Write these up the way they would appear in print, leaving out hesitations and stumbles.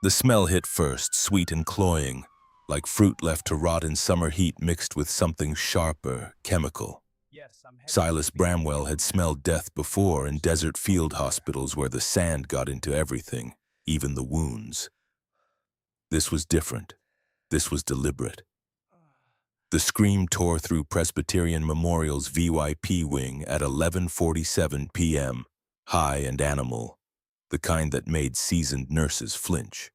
The smell hit first, sweet and cloying, like fruit left to rot in summer heat mixed with something sharper, chemical. Silas Bramwell had smelled death before in desert field hospitals where the sand got into everything, even the wounds. This was different. This was deliberate. The scream tore through Presbyterian Memorial's VYP wing at 11:47 p.m., high and animal, the kind that made seasoned nurses flinch.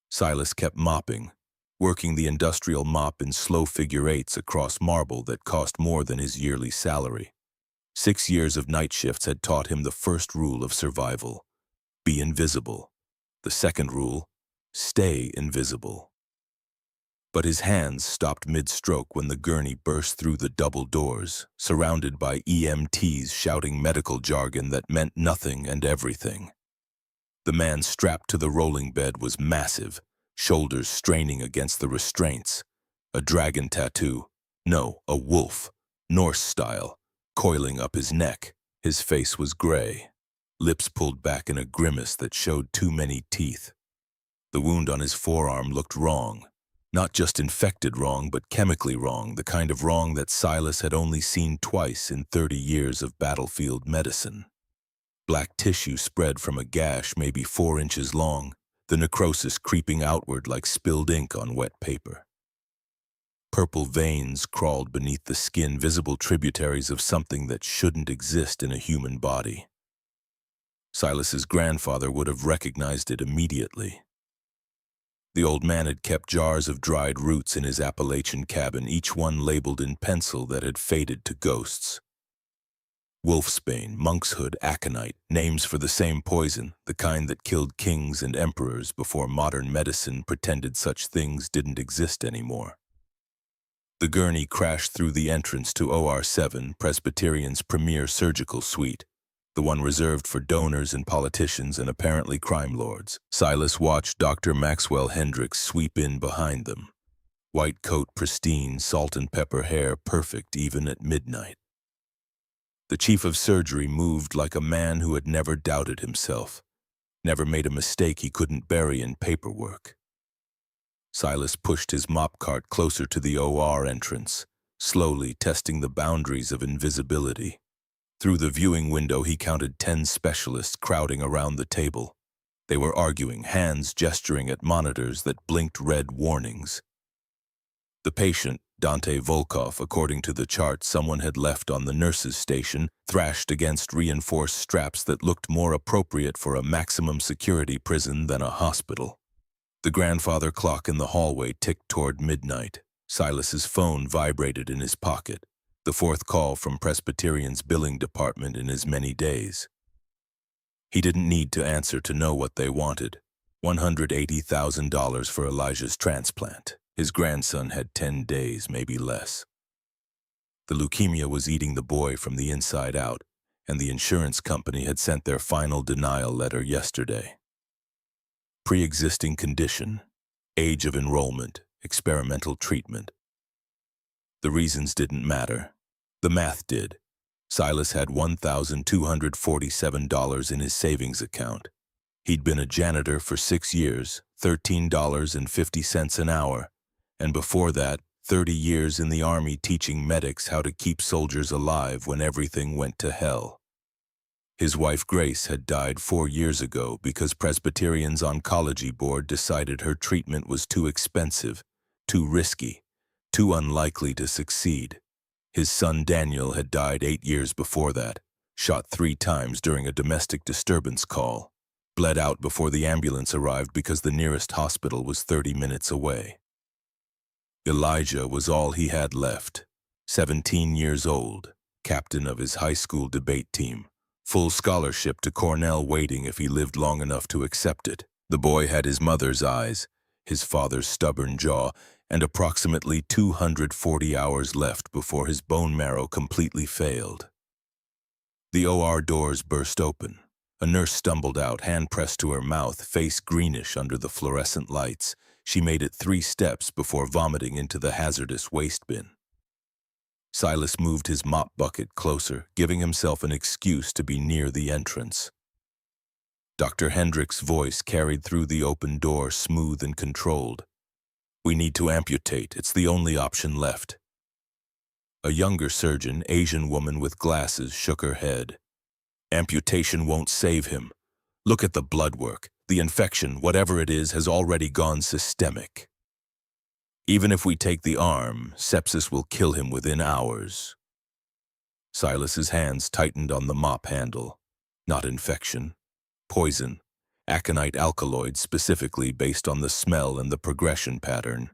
Silas kept mopping, working the industrial mop in slow figure-eights across marble that cost more than his yearly salary. 6 years of night shifts had taught him the first rule of survival: be invisible. The second rule: stay invisible. But his hands stopped mid-stroke when the gurney burst through the double doors, surrounded by EMTs shouting medical jargon that meant nothing and everything. The man strapped to the rolling bed was massive, shoulders straining against the restraints. A dragon tattoo, no, a wolf, Norse style, coiling up his neck. His face was gray, lips pulled back in a grimace that showed too many teeth. The wound on his forearm looked wrong. Not just infected wrong, but chemically wrong, the kind of wrong that Silas had only seen twice in 30 years of battlefield medicine. Black tissue spread from a gash maybe 4 inches long, the necrosis creeping outward like spilled ink on wet paper. Purple veins crawled beneath the skin, visible tributaries of something that shouldn't exist in a human body. Silas's grandfather would have recognized it immediately. The old man had kept jars of dried roots in his Appalachian cabin, each one labeled in pencil that had faded to ghosts. Wolfsbane, monkshood, aconite, names for the same poison, the kind that killed kings and emperors before modern medicine pretended such things didn't exist anymore. The gurney crashed through the entrance to OR7, Presbyterian's premier surgical suite, the one reserved for donors and politicians and apparently crime lords. Silas watched Dr. Maxwell Hendricks sweep in behind them. White coat pristine, salt and pepper hair perfect even at midnight. The chief of surgery moved like a man who had never doubted himself, never made a mistake he couldn't bury in paperwork. Silas pushed his mop cart closer to the OR entrance, slowly testing the boundaries of invisibility. Through the viewing window, he counted 10 specialists crowding around the table. They were arguing, hands gesturing at monitors that blinked red warnings. The patient, Dante Volkov, according to the chart someone had left on the nurse's station, thrashed against reinforced straps that looked more appropriate for a maximum security prison than a hospital. The grandfather clock in the hallway ticked toward midnight. Silas's phone vibrated in his pocket. The fourth call from Presbyterian's billing department in as many days. He didn't need to answer to know what they wanted. $180,000 for Elijah's transplant. His grandson had 10 days, maybe less. The leukemia was eating the boy from the inside out, and the insurance company had sent their final denial letter yesterday. Pre-existing condition, age of enrollment, experimental treatment. The reasons didn't matter. The math did. Silas had $1,247 in his savings account. He'd been a janitor for 6 years, $13.50 an hour, and before that, 30 years in the Army teaching medics how to keep soldiers alive when everything went to hell. His wife Grace had died 4 years ago because Presbyterian's oncology board decided her treatment was too expensive, too risky, too unlikely to succeed. His son Daniel had died 8 years before that, shot 3 times during a domestic disturbance call, bled out before the ambulance arrived because the nearest hospital was 30 minutes away. Elijah was all he had left, 17 years old, captain of his high school debate team, full scholarship to Cornell waiting if he lived long enough to accept it. The boy had his mother's eyes, his father's stubborn jaw, and approximately 240 hours left before his bone marrow completely failed. The OR doors burst open. A nurse stumbled out, hand pressed to her mouth, face greenish under the fluorescent lights. She made it 3 steps before vomiting into the hazardous waste bin. Silas moved his mop bucket closer, giving himself an excuse to be near the entrance. Dr. Hendrick's voice carried through the open door, smooth and controlled. We need to amputate. It's the only option left. A younger surgeon, Asian woman with glasses, shook her head. Amputation won't save him. Look at the blood work. The infection, whatever it is, has already gone systemic. Even if we take the arm, sepsis will kill him within hours. Silas's hands tightened on the mop handle. Not infection. Poison. Aconite alkaloid, specifically based on the smell and the progression pattern.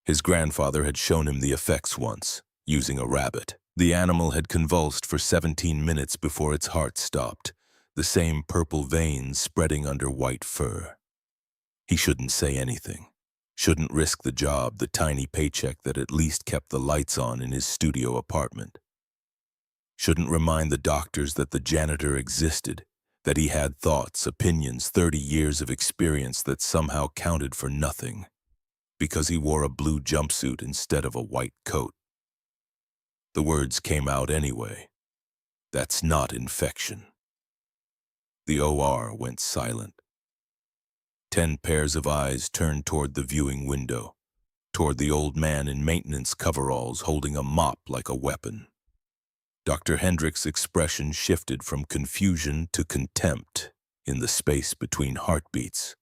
His grandfather had shown him the effects once, using a rabbit. The animal had convulsed for 17 minutes before its heart stopped, the same purple veins spreading under white fur. He shouldn't say anything. Shouldn't risk the job, the tiny paycheck that at least kept the lights on in his studio apartment. Shouldn't remind the doctors that the janitor existed, that he had thoughts, opinions, 30 years of experience that somehow counted for nothing, because he wore a blue jumpsuit instead of a white coat. The words came out anyway. That's not infection. The OR went silent. 10 pairs of eyes turned toward the viewing window, toward the old man in maintenance coveralls holding a mop like a weapon. Dr. Hendrick's expression shifted from confusion to contempt in the space between heartbeats.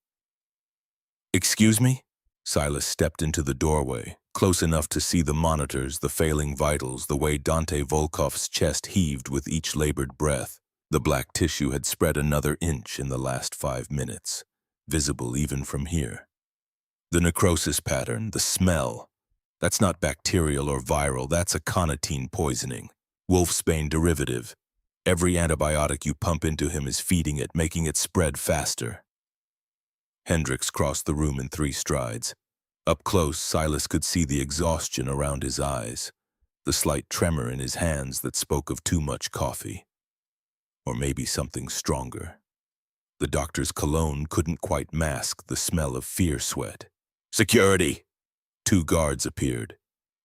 Excuse me? Silas stepped into the doorway, close enough to see the monitors, the failing vitals, the way Dante Volkov's chest heaved with each labored breath. The black tissue had spread another inch in the last 5 minutes, visible even from here. The necrosis pattern, the smell, that's not bacterial or viral, that's aconitine poisoning. Wolfsbane derivative. Every antibiotic you pump into him is feeding it, making it spread faster. Hendricks crossed the room in 3 strides. Up close, Silas could see the exhaustion around his eyes, the slight tremor in his hands that spoke of too much coffee. Or maybe something stronger. The doctor's cologne couldn't quite mask the smell of fear sweat. Security! 2 guards appeared.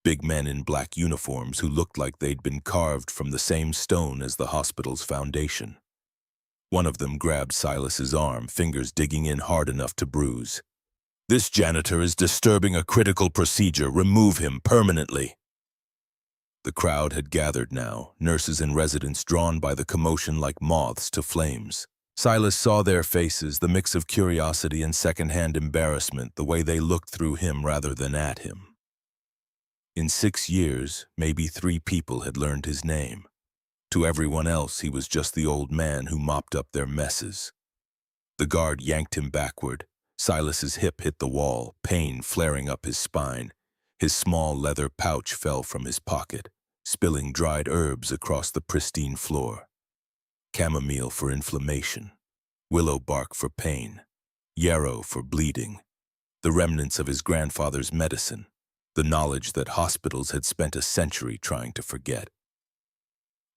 Big men in black uniforms who looked like they'd been carved from the same stone as the hospital's foundation. One of them grabbed Silas's arm, fingers digging in hard enough to bruise. This janitor is disturbing a critical procedure. Remove him permanently. The crowd had gathered now, nurses and residents drawn by the commotion like moths to flames. Silas saw their faces, the mix of curiosity and secondhand embarrassment, the way they looked through him rather than at him. In 6 years, maybe 3 people had learned his name. To everyone else, he was just the old man who mopped up their messes. The guard yanked him backward. Silas's hip hit the wall, pain flaring up his spine. His small leather pouch fell from his pocket, spilling dried herbs across the pristine floor. Chamomile for inflammation, willow bark for pain, yarrow for bleeding, the remnants of his grandfather's medicine. The knowledge that hospitals had spent a century trying to forget.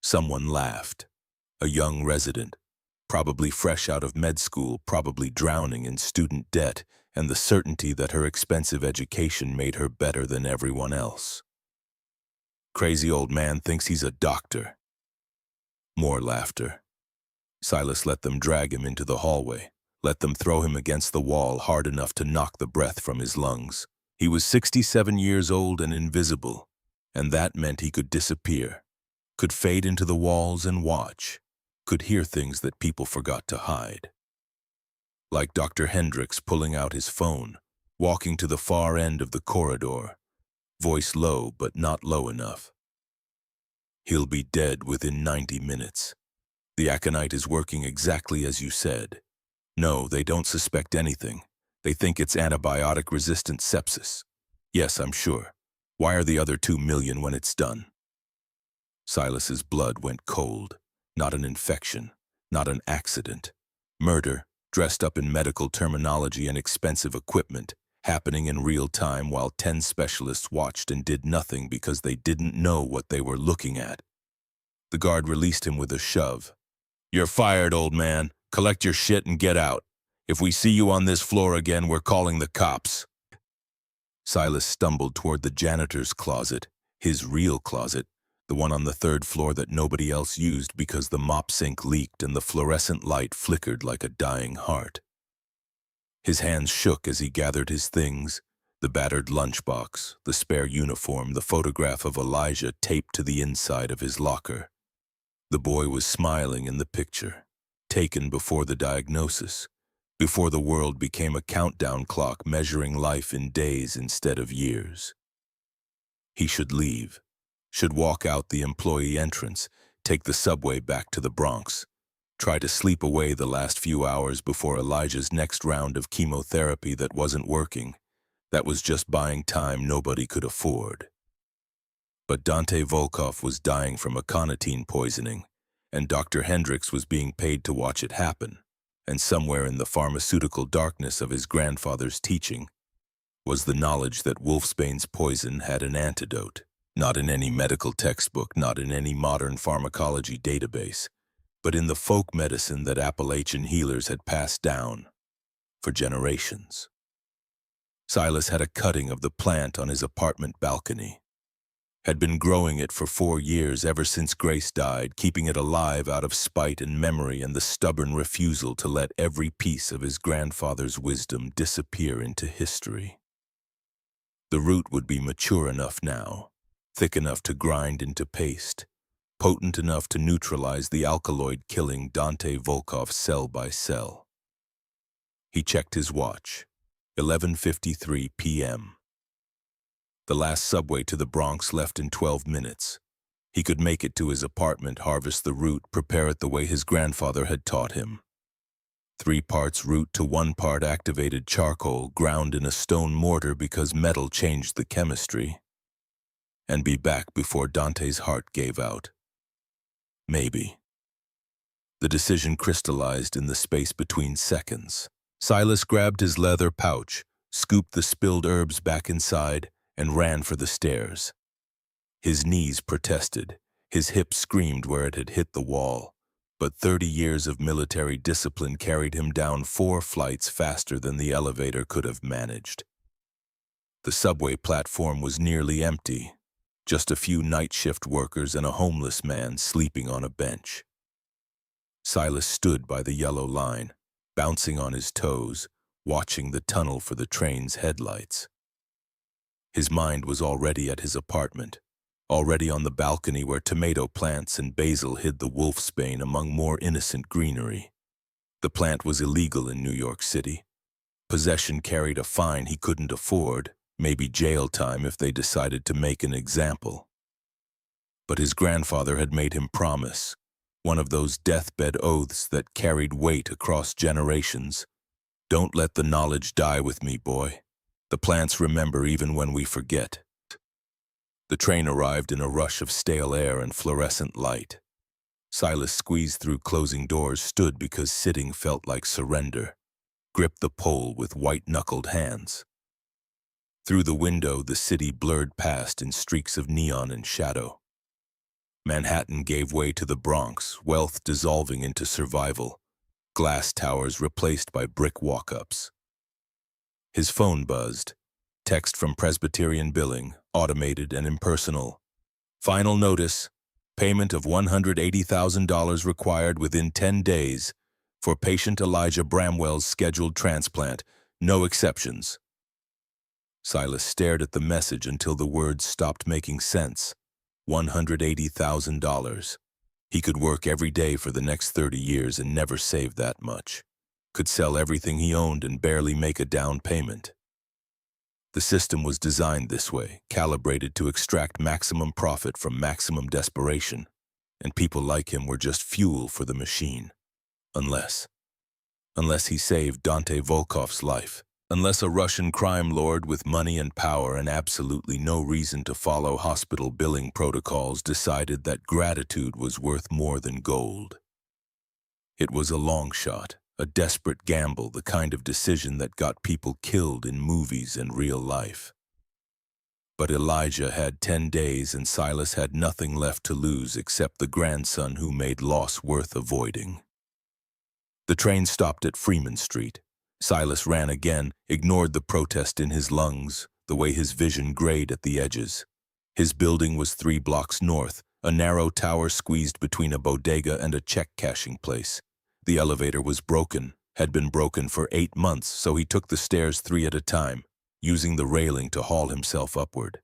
Someone laughed. A young resident, probably fresh out of med school, probably drowning in student debt, and the certainty that her expensive education made her better than everyone else. Crazy old man thinks he's a doctor. More laughter. Silas let them drag him into the hallway, let them throw him against the wall hard enough to knock the breath from his lungs. He was 67 years old and invisible, and that meant he could disappear, could fade into the walls and watch, could hear things that people forgot to hide. Like Dr. Hendricks pulling out his phone, walking to the far end of the corridor, voice low but not low enough. He'll be dead within 90 minutes. The aconite is working exactly as you said. No, they don't suspect anything. They think it's antibiotic-resistant sepsis. Yes, I'm sure. Why are the other 2 million when it's done? Silas's blood went cold. Not an infection. Not an accident. Murder, dressed up in medical terminology and expensive equipment, happening in real time while 10 specialists watched and did nothing because they didn't know what they were looking at. The guard released him with a shove. You're fired, old man. Collect your shit and get out. If we see you on this floor again, we're calling the cops. Silas stumbled toward the janitor's closet, his real closet, the one on the third floor that nobody else used because the mop sink leaked and the fluorescent light flickered like a dying heart. His hands shook as he gathered his things, the battered lunchbox, the spare uniform, the photograph of Elijah taped to the inside of his locker. The boy was smiling in the picture, taken before the diagnosis, before the world became a countdown clock measuring life in days instead of years. He should leave, should walk out the employee entrance, take the subway back to the Bronx, try to sleep away the last few hours before Elijah's next round of chemotherapy that wasn't working, that was just buying time nobody could afford. But Dante Volkov was dying from aconitine poisoning, and Dr. Hendricks was being paid to watch it happen, and somewhere in the pharmaceutical darkness of his grandfather's teaching was the knowledge that wolfsbane's poison had an antidote, not in any medical textbook, not in any modern pharmacology database, but in the folk medicine that Appalachian healers had passed down for generations. Silas had a cutting of the plant on his apartment balcony, had been growing it for 4 years ever since Grace died, keeping it alive out of spite and memory and the stubborn refusal to let every piece of his grandfather's wisdom disappear into history. The root would be mature enough now, thick enough to grind into paste, potent enough to neutralize the alkaloid killing Dante Volkov cell by cell. He checked his watch, 11:53 p.m. The last subway to the Bronx left in 12 minutes. He could make it to his apartment, harvest the root, prepare it the way his grandfather had taught him. 3 parts root to 1 part activated charcoal ground in a stone mortar because metal changed the chemistry. And be back before Dante's heart gave out. Maybe. The decision crystallized in the space between seconds. Silas grabbed his leather pouch, scooped the spilled herbs back inside, and ran for the stairs. His knees protested, his hips screamed where it had hit the wall, but 30 years of military discipline carried him down 4 flights faster than the elevator could have managed. The subway platform was nearly empty, just a few night shift workers and a homeless man sleeping on a bench. Silas stood by the yellow line, bouncing on his toes, watching the tunnel for the train's headlights. His mind was already at his apartment, already on the balcony where tomato plants and basil hid the wolfsbane among more innocent greenery. The plant was illegal in New York City. Possession carried a fine he couldn't afford, maybe jail time if they decided to make an example. But his grandfather had made him promise, one of those deathbed oaths that carried weight across generations. Don't let the knowledge die with me, boy. The plants remember even when we forget. The train arrived in a rush of stale air and fluorescent light. Silas squeezed through closing doors, stood because sitting felt like surrender, gripped the pole with white-knuckled hands. Through the window, the city blurred past in streaks of neon and shadow. Manhattan gave way to the Bronx, wealth dissolving into survival, glass towers replaced by brick walk-ups. His phone buzzed. Text from Presbyterian Billing, automated and impersonal. Final notice, payment of $180,000 required within 10 days for patient Elijah Bramwell's scheduled transplant, no exceptions. Silas stared at the message until the words stopped making sense. $180,000. He could work every day for the next 30 years and never save that much. Could sell everything he owned and barely make a down payment. The system was designed this way, calibrated to extract maximum profit from maximum desperation, and people like him were just fuel for the machine. Unless he saved Dante Volkov's life. Unless a Russian crime lord with money and power and absolutely no reason to follow hospital billing protocols decided that gratitude was worth more than gold. It was a long shot. A desperate gamble, the kind of decision that got people killed in movies and real life. But Elijah had 10 days and Silas had nothing left to lose except the grandson who made loss worth avoiding. The train stopped at Freeman Street. Silas ran again, ignored the protest in his lungs, the way his vision grayed at the edges. His building was 3 blocks north, A narrow tower squeezed between a bodega and a check-cashing place. The elevator was broken, had been broken for 8 months, so he took the stairs 3 at a time, using the railing to haul himself upward.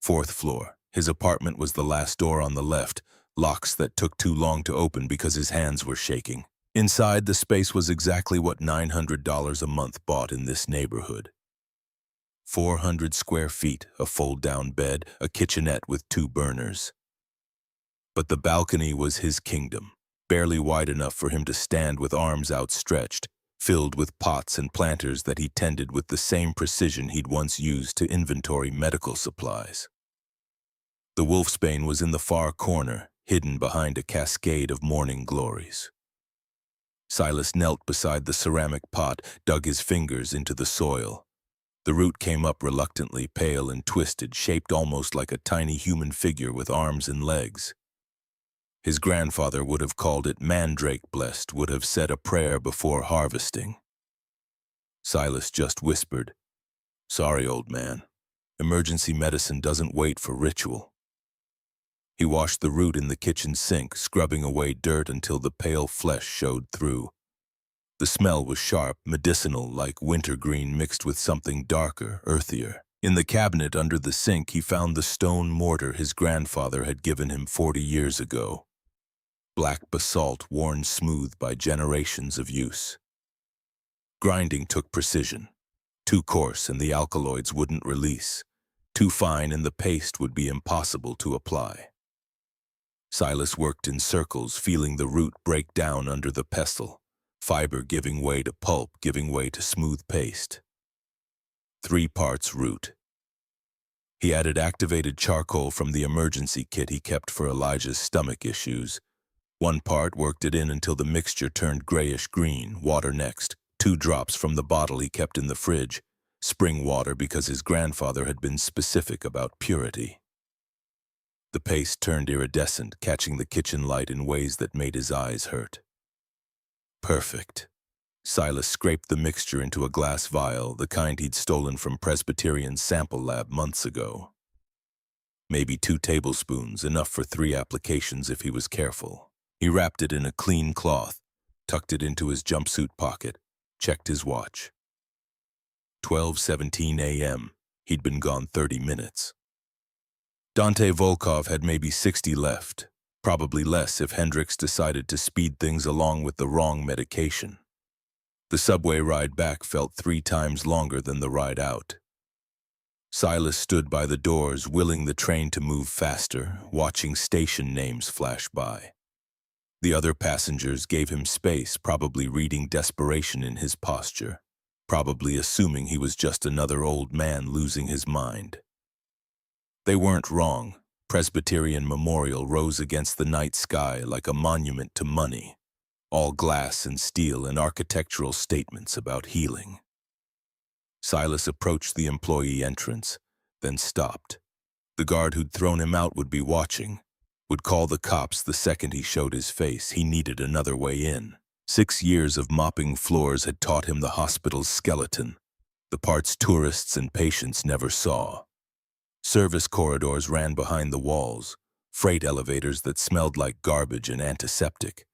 4th floor. His apartment was the last door on the left, locks that took too long to open because his hands were shaking. Inside, the space was exactly what $900 a month bought in this neighborhood. 400 square feet, a fold-down bed, a kitchenette with 2 burners. But the balcony was his kingdom, barely wide enough for him to stand with arms outstretched, filled with pots and planters that he tended with the same precision he'd once used to inventory medical supplies. The wolfsbane was in the far corner, hidden behind a cascade of morning glories. Silas knelt beside the ceramic pot, dug his fingers into the soil. The root came up reluctantly, pale and twisted, shaped almost like a tiny human figure with arms and legs. His grandfather would have called it mandrake blessed, would have said a prayer before harvesting. Silas just whispered, "Sorry, old man. Emergency medicine doesn't wait for ritual." He washed the root in the kitchen sink, scrubbing away dirt until the pale flesh showed through. The smell was sharp, medicinal, like wintergreen mixed with something darker, earthier. In the cabinet under the sink, he found the stone mortar his grandfather had given him 40 years ago. Black basalt worn smooth by generations of use. Grinding took precision. Too coarse and the alkaloids wouldn't release. Too fine and the paste would be impossible to apply. Silas worked in circles, feeling the root break down under the pestle, fiber giving way to pulp, giving way to smooth paste. 3 parts root. He added activated charcoal from the emergency kit he kept for Elijah's stomach issues. 1 part worked it in until the mixture turned grayish-green, water next. 2 drops from the bottle he kept in the fridge, spring water because his grandfather had been specific about purity. The paste turned iridescent, catching the kitchen light in ways that made his eyes hurt. Perfect. Silas scraped the mixture into a glass vial, the kind he'd stolen from Presbyterian's sample lab months ago. Maybe 2 tablespoons, enough for 3 applications if he was careful. He wrapped it in a clean cloth, tucked it into his jumpsuit pocket, checked his watch. 12:17 a.m. He'd been gone 30 minutes. Dante Volkov had maybe 60 left, probably less if Hendricks decided to speed things along with the wrong medication. The subway ride back felt 3 times longer than the ride out. Silas stood by the doors, willing the train to move faster, watching station names flash by. The other passengers gave him space, probably reading desperation in his posture, probably assuming he was just another old man losing his mind. They weren't wrong. Presbyterian Memorial rose against the night sky like a monument to money, all glass and steel and architectural statements about healing. Silas approached the employee entrance, then stopped. The guard who'd thrown him out would be watching, would call the cops the second he showed his face. He needed another way in. 6 years of mopping floors had taught him the hospital's skeleton, the parts tourists and patients never saw. Service corridors ran behind the walls, freight elevators that smelled like garbage and antiseptic,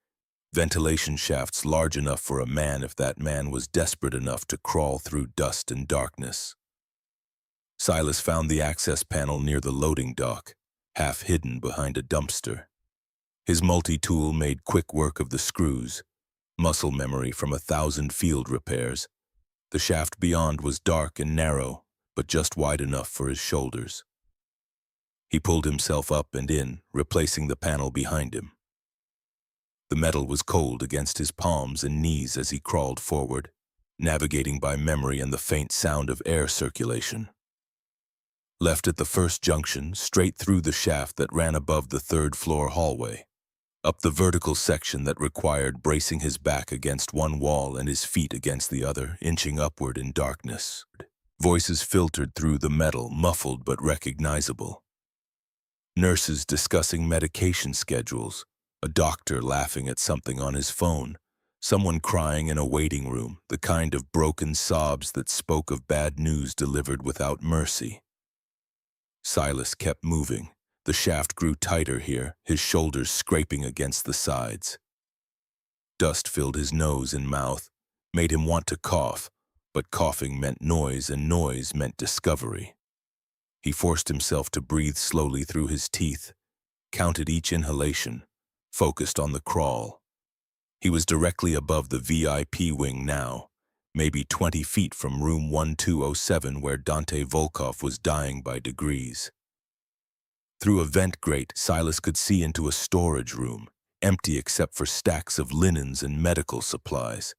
ventilation shafts large enough for a man if that man was desperate enough to crawl through dust and darkness. Silas found the access panel near the loading dock, half hidden behind a dumpster. His multi-tool made quick work of the screws, muscle memory from 1,000 field repairs. The shaft beyond was dark and narrow, but just wide enough for his shoulders. He pulled himself up and in, replacing the panel behind him. The metal was cold against his palms and knees as he crawled forward, navigating by memory and the faint sound of air circulation. Left at the first junction, straight through the shaft that ran above the 3rd-floor hallway, up the vertical section that required bracing his back against one wall and his feet against the other, inching upward in darkness. Voices filtered through the metal, muffled but recognizable. Nurses discussing medication schedules, a doctor laughing at something on his phone, someone crying in a waiting room, the kind of broken sobs that spoke of bad news delivered without mercy. Silas kept moving, The shaft grew tighter here, his shoulders scraping against the sides. Dust filled his nose and mouth, made him want to cough, but coughing meant noise and noise meant discovery. He forced himself to breathe slowly through his teeth, counted each inhalation, focused on the crawl. He was directly above the VIP wing now, maybe 20 feet from room 1207 where Dante Volkov was dying by degrees. Through a vent grate, Silas could see into a storage room, empty except for stacks of linens and medical supplies.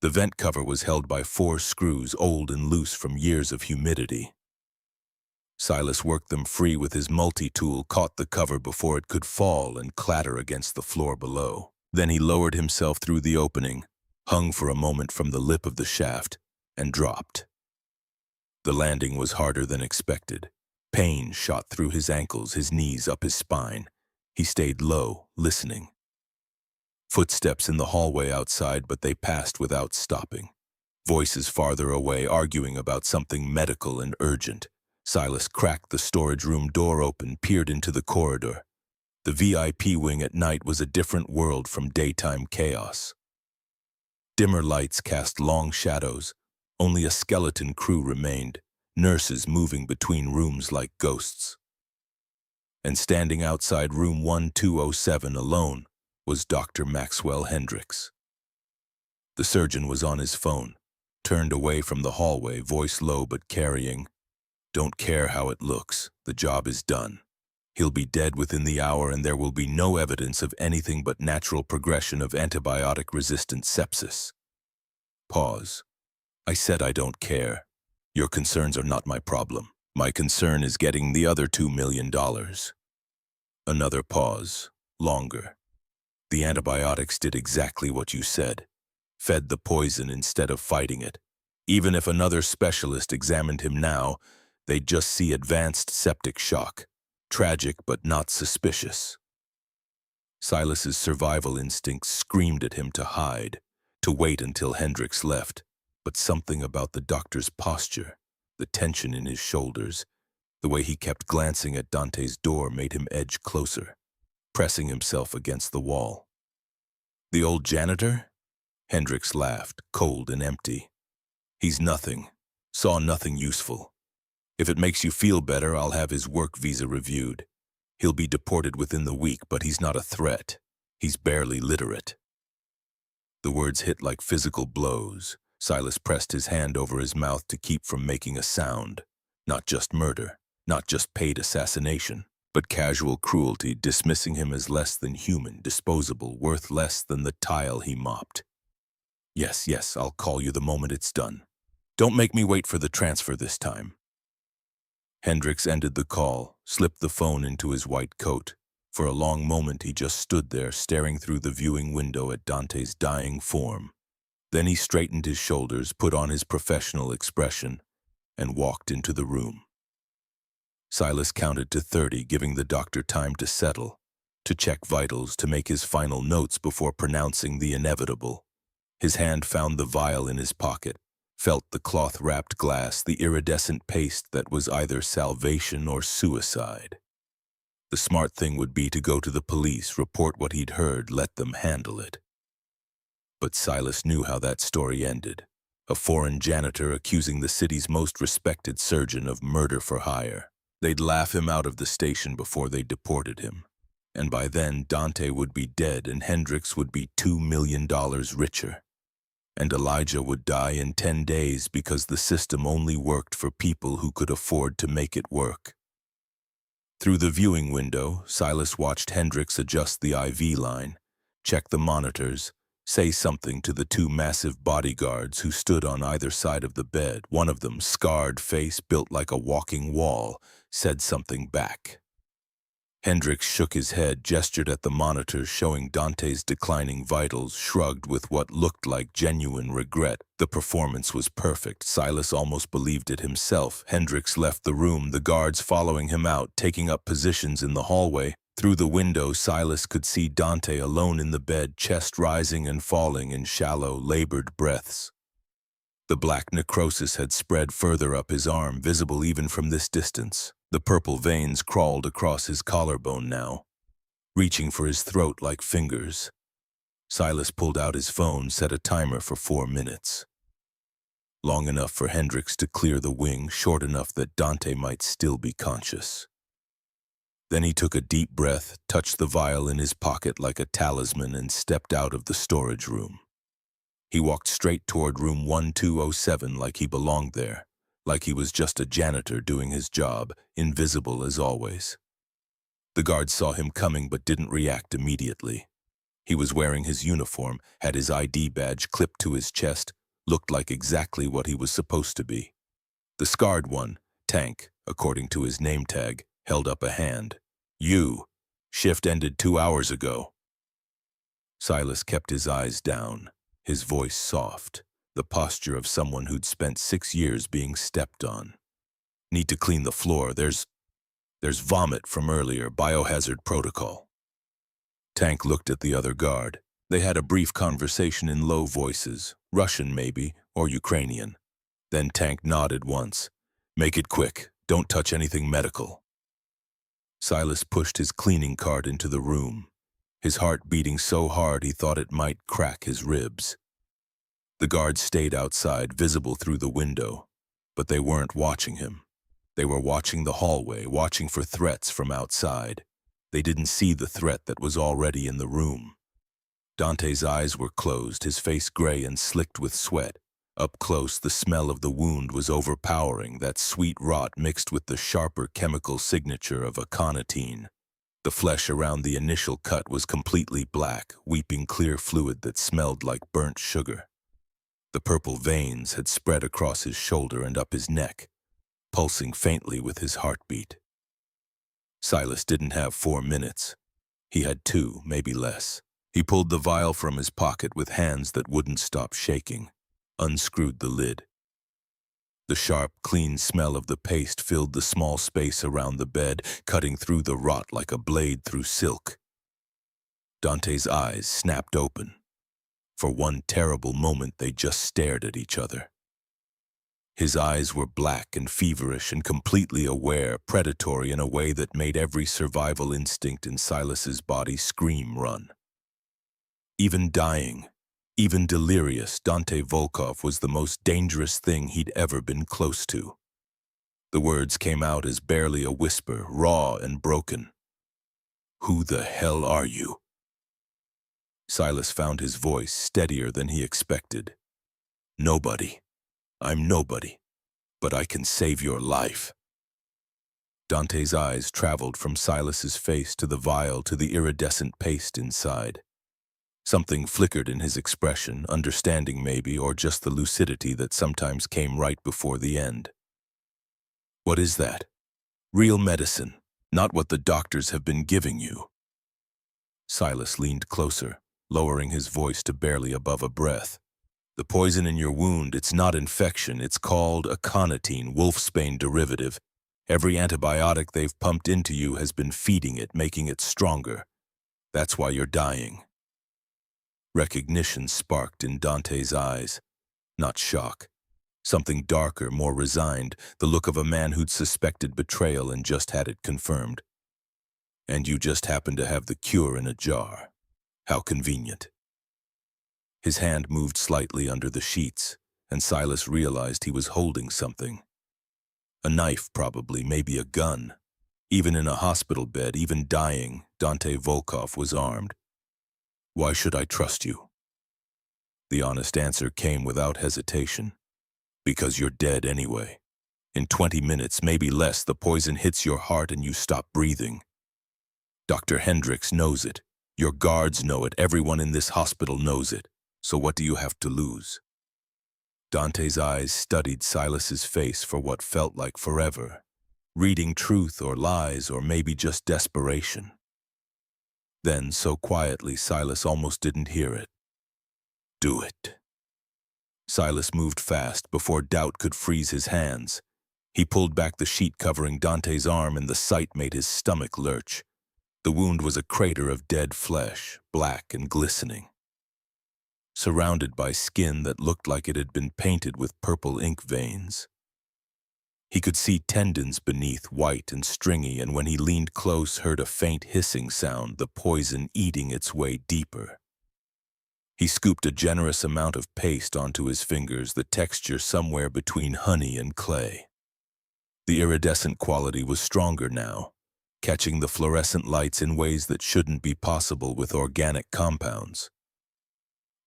The vent cover was held by 4 screws, old and loose from years of humidity. Silas worked them free with his multi-tool, caught the cover before it could fall and clatter against the floor below. Then he lowered himself through the opening, hung for a moment from the lip of the shaft, and dropped. The landing was harder than expected. Pain shot through his ankles, his knees, up his spine. He stayed low, listening. Footsteps in the hallway outside, but they passed without stopping. Voices farther away, arguing about something medical and urgent. Silas cracked the storage room door open, peered into the corridor. The VIP wing at night was a different world from daytime chaos. Dimmer lights cast long shadows. Only a skeleton crew remained, nurses moving between rooms like ghosts. And standing outside room 1207 alone was Dr. Maxwell Hendricks. The surgeon was on his phone, turned away from the hallway, voice low but carrying, "Don't care how it looks, the job is done. He'll be dead within the hour and there will be no evidence of anything but natural progression of antibiotic-resistant sepsis." Pause. "I said I don't care. Your concerns are not my problem. My concern is getting the other $2 million. Another pause. Longer. "The antibiotics did exactly what you said. Fed the poison instead of fighting it. Even if another specialist examined him now, they'd just see advanced septic shock. Tragic but not suspicious." Silas's survival instincts screamed at him to hide, to wait until Hendricks left. But something about the doctor's posture, the tension in his shoulders, the way he kept glancing at Dante's door made him edge closer, pressing himself against the wall. "The old janitor?" Hendricks laughed, cold and empty. "He's nothing. Saw nothing useful. If it makes you feel better, I'll have his work visa reviewed. He'll be deported within the week, but he's not a threat. He's barely literate." The words hit like physical blows. Silas pressed his hand over his mouth to keep from making a sound. Not just murder, not just paid assassination, but casual cruelty, dismissing him as less than human, disposable, worth less than the tile he mopped. Yes, I'll call you the moment it's done. Don't make me wait for the transfer this time." Hendricks ended the call, slipped the phone into his white coat. For a long moment he just stood there, staring through the viewing window at Dante's dying form. Then he straightened his shoulders, put on his professional expression, and walked into the room. Silas counted to 30, giving the doctor time to settle, to check vitals, to make his final notes before pronouncing the inevitable. His hand found the vial in his pocket, felt the cloth-wrapped glass, the iridescent paste that was either salvation or suicide. The smart thing would be to go to the police, report what he'd heard, let them handle it. But Silas knew how that story ended. A foreign janitor accusing the city's most respected surgeon of murder for hire. They'd laugh him out of the station before they deported him. And by then, Dante would be dead and Hendricks would be $2 million richer. And Elijah would die in 10 days because the system only worked for people who could afford to make it work. Through the viewing window, Silas watched Hendricks adjust the IV line, check the monitors, say something to the 2 massive bodyguards who stood on either side of the bed. One of them, scarred face built like a walking wall, said something back. Hendricks shook his head, gestured at the monitors showing Dante's declining vitals, shrugged with what looked like genuine regret. The performance was perfect. Silas almost believed it himself. Hendricks left the room, the guards following him out, taking up positions in the hallway. Through the window, Silas could see Dante alone in the bed, chest rising and falling in shallow, labored breaths. The black necrosis had spread further up his arm, visible even from this distance. The purple veins crawled across his collarbone now, reaching for his throat like fingers. Silas pulled out his phone, set a timer for 4 minutes. Long enough for Hendricks to clear the wing, short enough that Dante might still be conscious. Then he took a deep breath, touched the vial in his pocket like a talisman, and stepped out of the storage room. He walked straight toward room 1207 like he belonged there, like he was just a janitor doing his job, invisible as always. The guards saw him coming but didn't react immediately. He was wearing his uniform, had his ID badge clipped to his chest, looked like exactly what he was supposed to be. The scarred one, Tank, according to his name tag, held up a hand. "You. Shift ended 2 hours ago." Silas kept his eyes down, his voice soft, the posture of someone who'd spent 6 years being stepped on. "Need to clean the floor. There's vomit from earlier, biohazard protocol." Tank looked at the other guard. They had a brief conversation in low voices, Russian maybe, or Ukrainian. Then Tank nodded once. "Make it quick. Don't touch anything medical." Silas pushed his cleaning cart into the room, his heart beating so hard he thought it might crack his ribs. The guards stayed outside, visible through the window, but they weren't watching him. They were watching the hallway, watching for threats from outside. They didn't see the threat that was already in the room. Dante's eyes were closed, his face gray and slicked with sweat. Up close, the smell of the wound was overpowering, that sweet rot mixed with the sharper chemical signature of aconitine. The flesh around the initial cut was completely black, weeping clear fluid that smelled like burnt sugar. The purple veins had spread across his shoulder and up his neck, pulsing faintly with his heartbeat. Silas didn't have 4 minutes. He had 2, maybe less. He pulled the vial from his pocket with hands that wouldn't stop shaking, unscrewed the lid. The sharp, clean smell of the paste filled the small space around the bed, cutting through the rot like a blade through silk. Dante's eyes snapped open. For one terrible moment, they just stared at each other. His eyes were black and feverish and completely aware, predatory in a way that made every survival instinct in Silas's body scream run. Even dying, even delirious, Dante Volkov was the most dangerous thing he'd ever been close to. The words came out as barely a whisper, raw and broken. "Who the hell are you?" Silas found his voice steadier than he expected. "Nobody. I'm nobody, but I can save your life." Dante's eyes traveled from Silas's face to the vial to the iridescent paste inside. Something flickered in his expression, understanding maybe, or just the lucidity that sometimes came right before the end. "What is that? Real medicine, not what the doctors have been giving you." Silas leaned closer, lowering his voice to barely above a breath. "The poison in your wound, it's not infection, it's called aconitine, wolfsbane derivative. Every antibiotic they've pumped into you has been feeding it, making it stronger. That's why you're dying." Recognition sparked in Dante's eyes. Not shock. Something darker, more resigned, the look of a man who'd suspected betrayal and just had it confirmed. "And you just happen to have the cure in a jar. How convenient." His hand moved slightly under the sheets, and Silas realized he was holding something. A knife, probably, maybe a gun. Even in a hospital bed, even dying, Dante Volkov was armed. "Why should I trust you?" The honest answer came without hesitation. "Because you're dead anyway. In 20 minutes, maybe less, the poison hits your heart and you stop breathing. Dr. Hendricks knows it. Your guards know it. Everyone in this hospital knows it. So what do you have to lose?" Dante's eyes studied Silas's face for what felt like forever, reading truth or lies or maybe just desperation. Then, so quietly, Silas almost didn't hear it. "Do it." Silas moved fast before doubt could freeze his hands. He pulled back the sheet covering Dante's arm, and the sight made his stomach lurch. The wound was a crater of dead flesh, black and glistening, surrounded by skin that looked like it had been painted with purple ink veins. He could see tendons beneath, white and stringy, and when he leaned close, heard a faint hissing sound, the poison eating its way deeper. He scooped a generous amount of paste onto his fingers, the texture somewhere between honey and clay. The iridescent quality was stronger now, catching the fluorescent lights in ways that shouldn't be possible with organic compounds.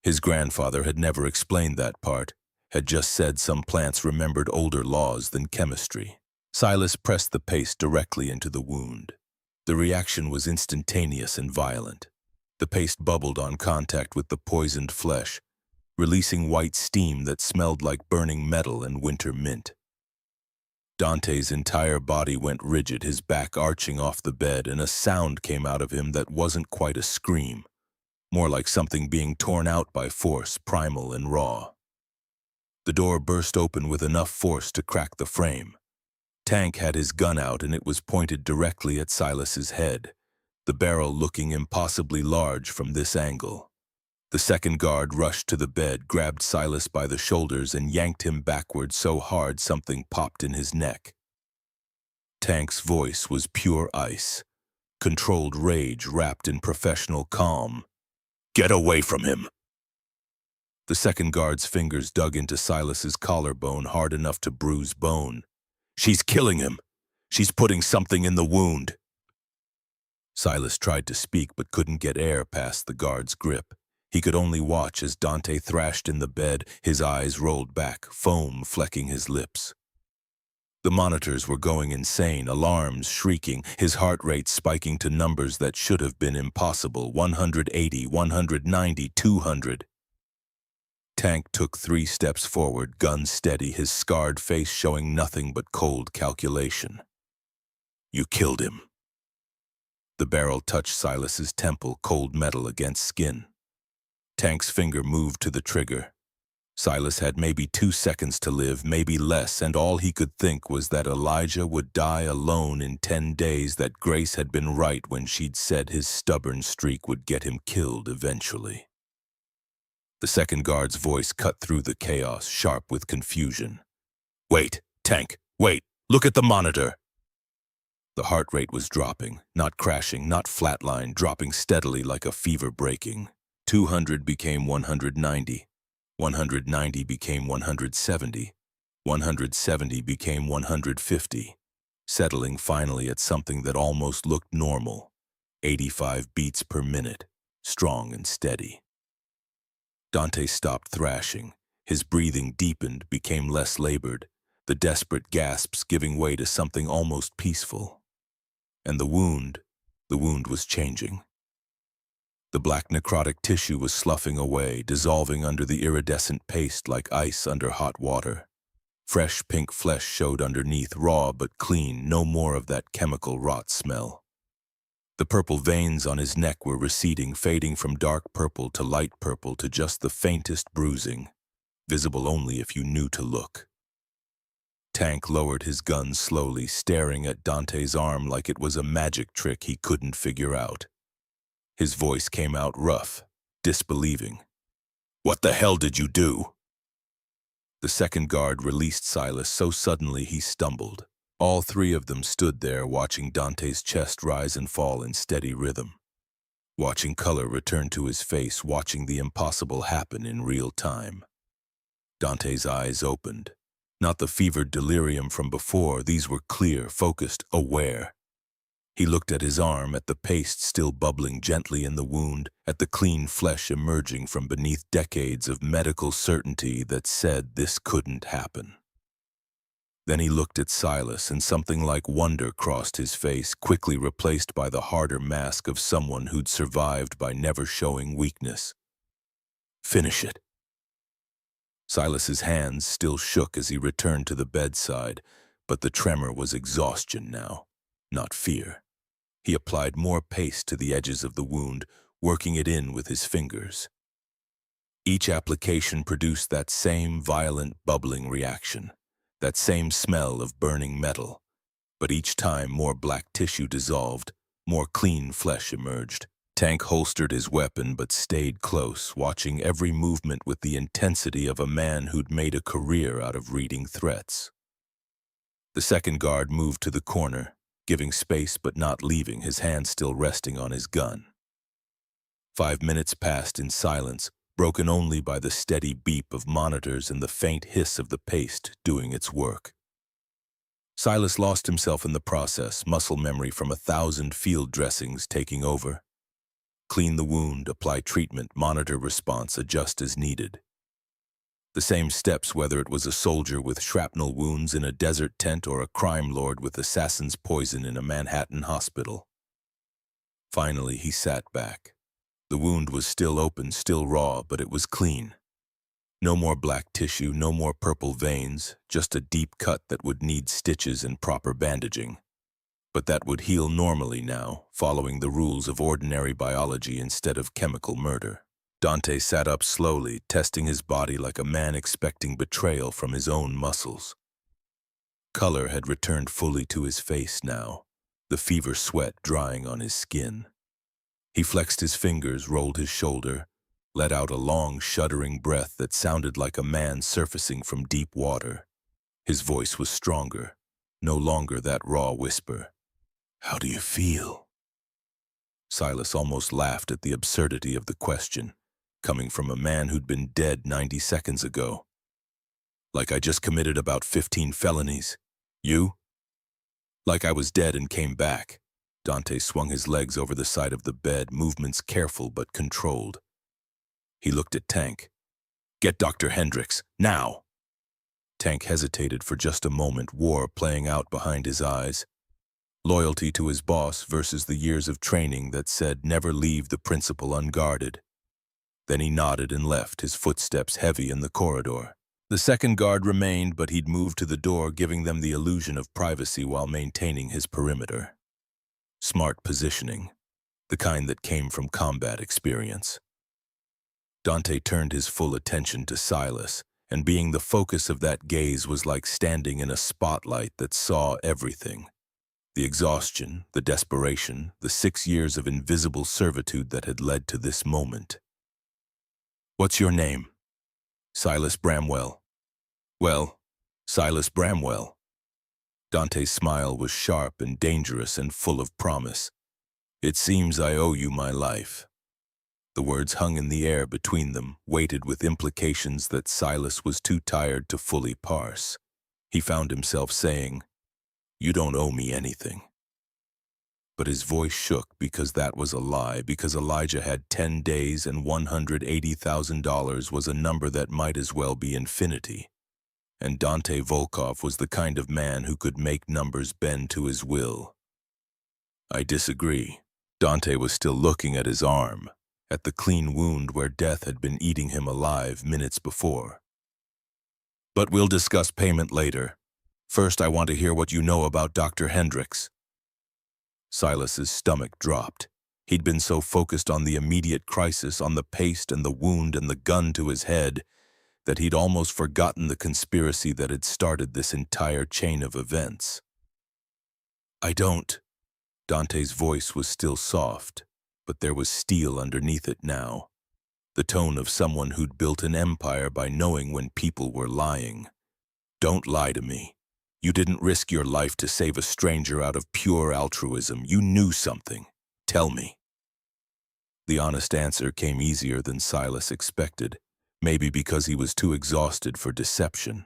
His grandfather had never explained that part, had just said some plants remembered older laws than chemistry. Silas pressed the paste directly into the wound. The reaction was instantaneous and violent. The paste bubbled on contact with the poisoned flesh, releasing white steam that smelled like burning metal and winter mint. Dante's entire body went rigid, his back arching off the bed, and a sound came out of him that wasn't quite a scream, more like something being torn out by force, primal and raw. The door burst open with enough force to crack the frame. Tank had his gun out and it was pointed directly at Silas's head, the barrel looking impossibly large from this angle. The second guard rushed to the bed, grabbed Silas by the shoulders and yanked him backward so hard something popped in his neck. Tank's voice was pure ice, controlled rage wrapped in professional calm. "Get away from him!" The second guard's fingers dug into Silas's collarbone hard enough to bruise bone. "She's killing him! She's putting something in the wound!" Silas tried to speak but couldn't get air past the guard's grip. He could only watch as Dante thrashed in the bed, his eyes rolled back, foam flecking his lips. The monitors were going insane, alarms shrieking, his heart rate spiking to numbers that should have been impossible, 180, 190, 200. Tank took 3 steps forward, gun steady, his scarred face showing nothing but cold calculation. "You killed him." The barrel touched Silas's temple, cold metal against skin. Tank's finger moved to the trigger. Silas had maybe 2 seconds to live, maybe less, and all he could think was that Elijah would die alone in 10 days, that Grace had been right when she'd said his stubborn streak would get him killed eventually. The second guard's voice cut through the chaos, sharp with confusion. "Wait, Tank, wait, look at the monitor." The heart rate was dropping, not crashing, not flatline, dropping steadily like a fever breaking. 200 became 190. 190 became 170. 170 became 150, settling finally at something that almost looked normal. 85 beats per minute, strong and steady. Dante stopped thrashing. His breathing deepened, became less labored, the desperate gasps giving way to something almost peaceful. And the wound was changing. The black necrotic tissue was sloughing away, dissolving under the iridescent paste like ice under hot water. Fresh pink flesh showed underneath, raw but clean, no more of that chemical rot smell. The purple veins on his neck were receding, fading from dark purple to light purple to just the faintest bruising, visible only if you knew to look. Tank lowered his gun slowly, staring at Dante's arm like it was a magic trick he couldn't figure out. His voice came out rough, disbelieving. "What the hell did you do?" The second guard released Silas so suddenly he stumbled. All 3 of them stood there, watching Dante's chest rise and fall in steady rhythm, watching color return to his face, watching the impossible happen in real time. Dante's eyes opened. Not the fevered delirium from before, these were clear, focused, aware. He looked at his arm, at the paste still bubbling gently in the wound, at the clean flesh emerging from beneath decades of medical certainty that said this couldn't happen. Then he looked at Silas, and something like wonder crossed his face, quickly replaced by the harder mask of someone who'd survived by never showing weakness. "Finish it." Silas's hands still shook as he returned to the bedside, but the tremor was exhaustion now, not fear. He applied more paste to the edges of the wound, working it in with his fingers. Each application produced that same violent bubbling reaction, that same smell of burning metal, but each time more black tissue dissolved, more clean flesh emerged. Tank holstered his weapon but stayed close, watching every movement with the intensity of a man who'd made a career out of reading threats. The second guard moved to the corner, giving space but not leaving, his hand still resting on his gun. 5 minutes passed in silence, broken only by the steady beep of monitors and the faint hiss of the paste doing its work. Silas lost himself in the process, muscle memory from 1,000 field dressings taking over. Clean the wound, apply treatment, monitor response, adjust as needed. The same steps whether it was a soldier with shrapnel wounds in a desert tent or a crime lord with assassin's poison in a Manhattan hospital. Finally, he sat back. The wound was still open, still raw, but it was clean. No more black tissue, no more purple veins, just a deep cut that would need stitches and proper bandaging. But that would heal normally now, following the rules of ordinary biology instead of chemical murder. Dante sat up slowly, testing his body like a man expecting betrayal from his own muscles. Color had returned fully to his face now, the fever sweat drying on his skin. He flexed his fingers, rolled his shoulder, let out a long, shuddering breath that sounded like a man surfacing from deep water. His voice was stronger, no longer that raw whisper. "How do you feel?" Silas almost laughed at the absurdity of the question, coming from a man who'd been dead 90 seconds ago. "Like I just committed about 15 felonies. You?" "Like I was dead and came back." Dante swung his legs over the side of the bed, movements careful but controlled. He looked at Tank. "Get Dr. Hendricks, now!" Tank hesitated for just a moment, war playing out behind his eyes. Loyalty to his boss versus the years of training that said never leave the principal unguarded. Then he nodded and left, his footsteps heavy in the corridor. The second guard remained, but he'd moved to the door, giving them the illusion of privacy while maintaining his perimeter. Smart positioning, the kind that came from combat experience. Dante turned his full attention to Silas, and being the focus of that gaze was like standing in a spotlight that saw everything. The exhaustion, the desperation, the 6 years of invisible servitude that had led to this moment. "What's your name?" "Silas Bramwell." "Well, Silas Bramwell." Dante's smile was sharp and dangerous and full of promise. "It seems I owe you my life." The words hung in the air between them, weighted with implications that Silas was too tired to fully parse. He found himself saying, "You don't owe me anything." But his voice shook because that was a lie, because Elijah had 10 days and $180,000 was a number that might as well be infinity. And Dante Volkov was the kind of man who could make numbers bend to his will. "I disagree." Dante was still looking at his arm, at the clean wound where death had been eating him alive minutes before. "But we'll discuss payment later. First, I want to hear what you know about Dr. Hendricks." Silas's stomach dropped. He'd been so focused on the immediate crisis, on the paste and the wound and the gun to his head, that he'd almost forgotten the conspiracy that had started this entire chain of events. "I don't." Dante's voice was still soft, but there was steel underneath it now. The tone of someone who'd built an empire by knowing when people were lying. "Don't lie to me. You didn't risk your life to save a stranger out of pure altruism. You knew something. Tell me." The honest answer came easier than Silas expected, maybe because he was too exhausted for deception.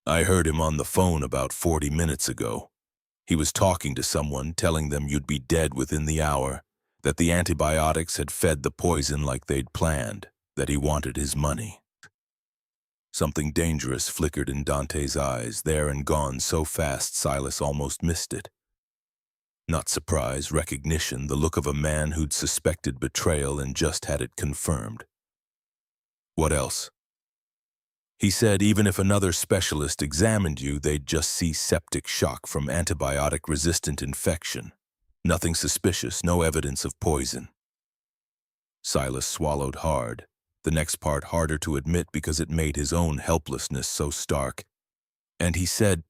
"I heard him on the phone about 40 minutes ago. He was talking to someone, telling them you'd be dead within the hour, that the antibiotics had fed the poison like they'd planned, that he wanted his money." Something dangerous flickered in Dante's eyes, there and gone so fast Silas almost missed it. Not surprise, recognition, the look of a man who'd suspected betrayal and just had it confirmed. "What else?" "He said even if another specialist examined you, they'd just see septic shock from antibiotic-resistant infection. Nothing suspicious, no evidence of poison." Silas swallowed hard. The next part harder to admit because it made his own helplessness so stark. "And he said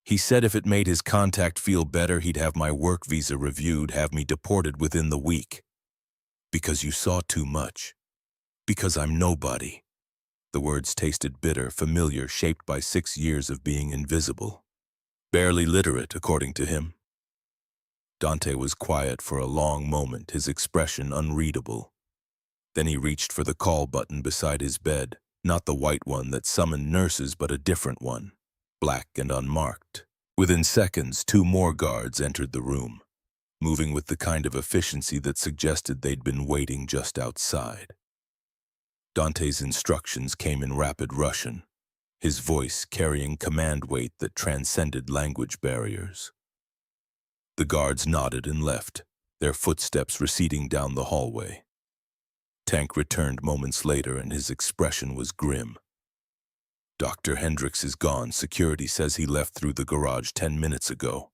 if it made his contact feel better, he'd have my work visa reviewed, have me deported within the week. Because you saw too much. Because I'm nobody." The words tasted bitter, familiar, shaped by 6 years of being invisible. Barely literate, according to him. Dante was quiet for a long moment, his expression unreadable. Then he reached for the call button beside his bed, not the white one that summoned nurses, but a different one, black and unmarked. Within seconds, 2 more guards entered the room, moving with the kind of efficiency that suggested they'd been waiting just outside. Dante's instructions came in rapid Russian, his voice carrying command weight that transcended language barriers. The guards nodded and left, their footsteps receding down the hallway. Tank returned moments later and his expression was grim. Dr. Hendricks is gone. Security says he left through the garage 10 minutes ago.